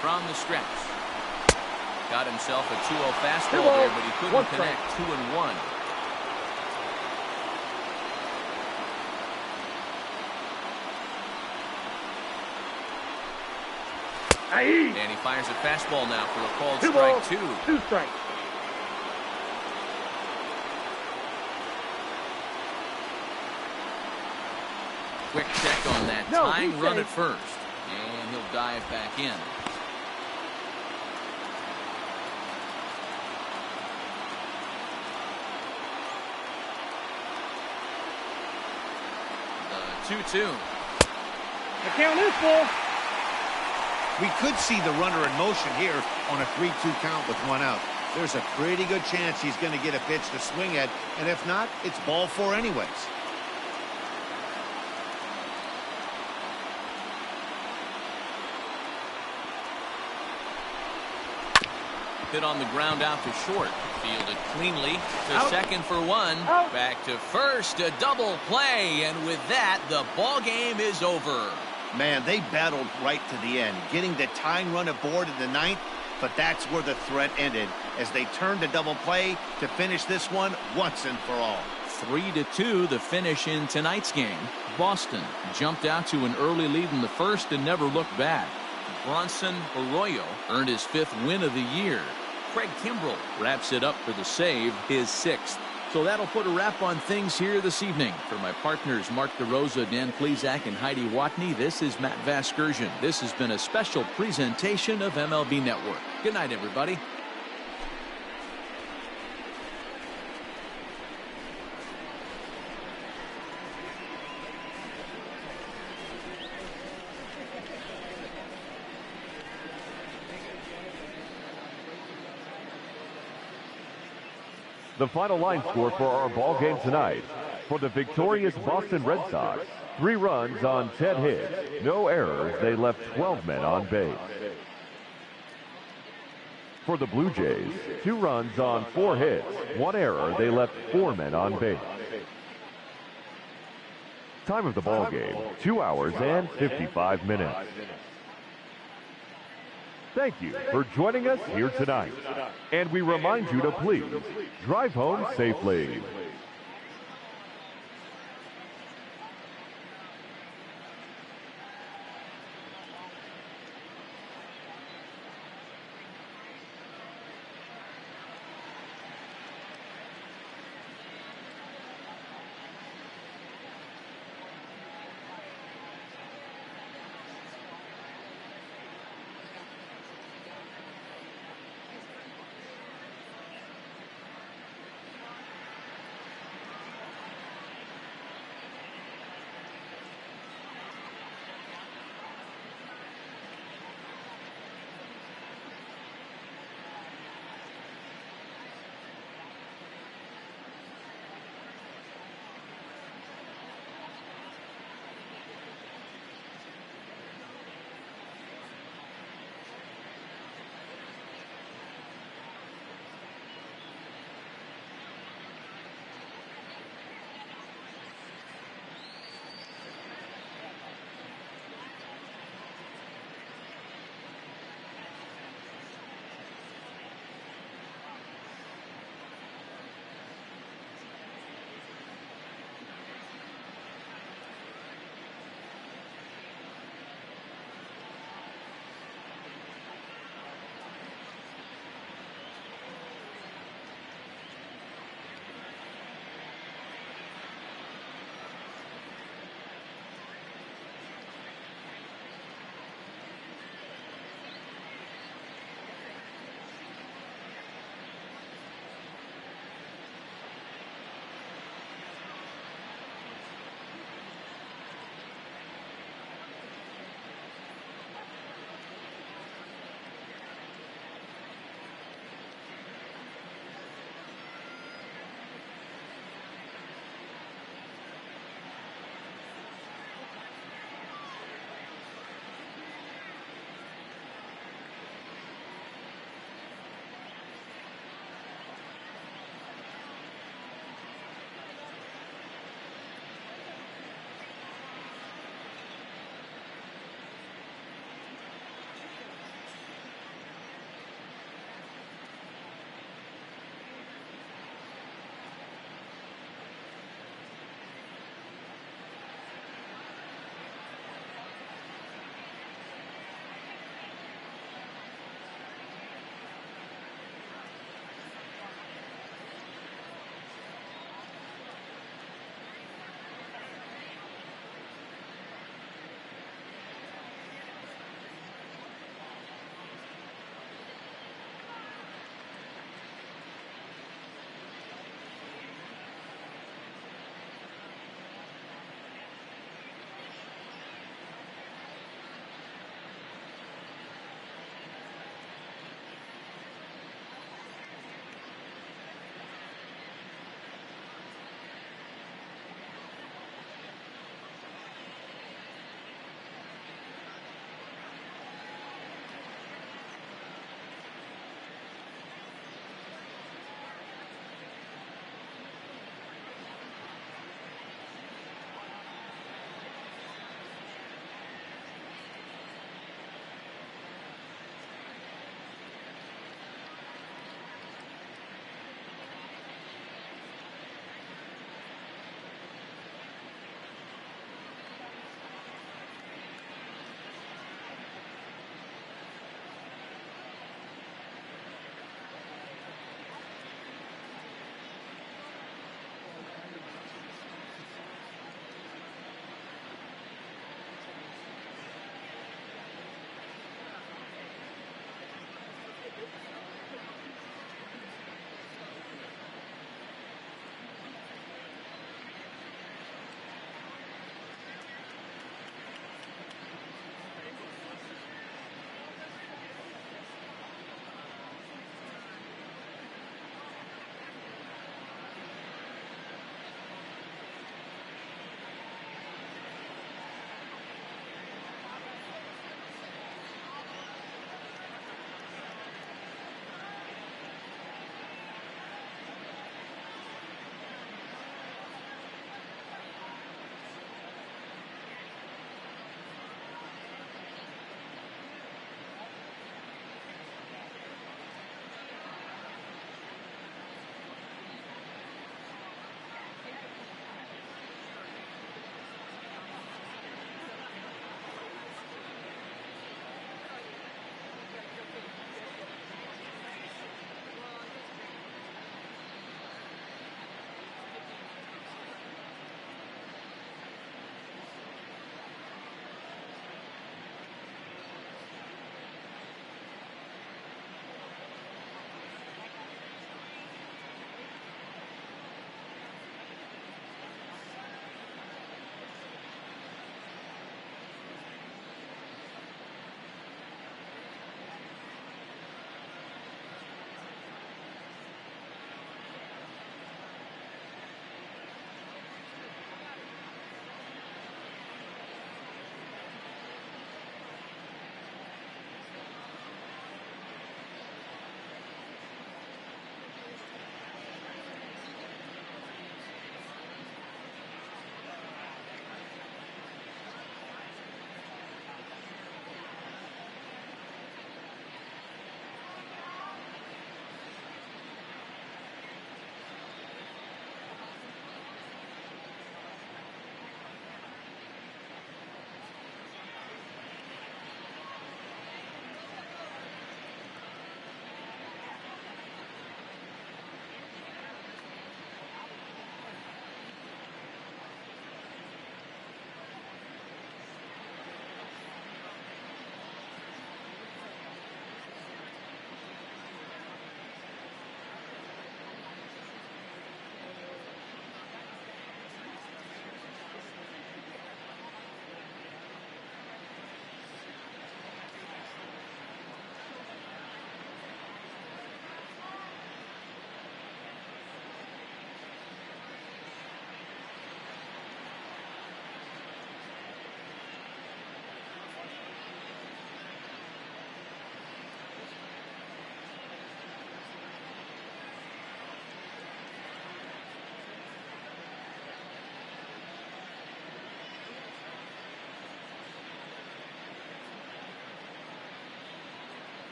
From the stretch. Got himself a 2-0 fastball there, but he couldn't connect. 2-1. And he fires a fastball now for a called strike 2. 2 strikes. Quick check on that tying run at first. And he'll dive back in. The 2-2. The count is full. We could see the runner in motion here on a 3-2 count with 1 out. There's a pretty good chance he's going to get a pitch to swing at, and if not, it's ball 4 anyways. Hit on the ground out to short. Fielded cleanly to second for 1. Back to first, a double play, and with that, the ball game is over. Man, they battled right to the end, getting the tying run aboard in the 9th, but that's where the threat ended as they turned to double play to finish this one once and for all. 3-2 the finish in tonight's game. Boston jumped out to an early lead in the first and never looked back. Bronson Arroyo earned his 5th win of the year. Craig Kimbrell wraps it up for the save, his 6th. So that'll put a wrap on things here this evening. For my partners, Mark DeRosa, Dan Plesac, and Heidi Watney, this is Matt Vasgersian. This has been a special presentation of MLB Network. Good night, everybody. The final line score for our ball game tonight. For the victorious Boston Red Sox, 3 runs on 10 hits, no errors. They left 12 men on base. For the Blue Jays, 2 runs on 4 hits, 1 error. They left 4 men on base. Time of the ball game, 2 hours and 55 minutes. Thank you for joining us here tonight. And we remind you to please drive home safely.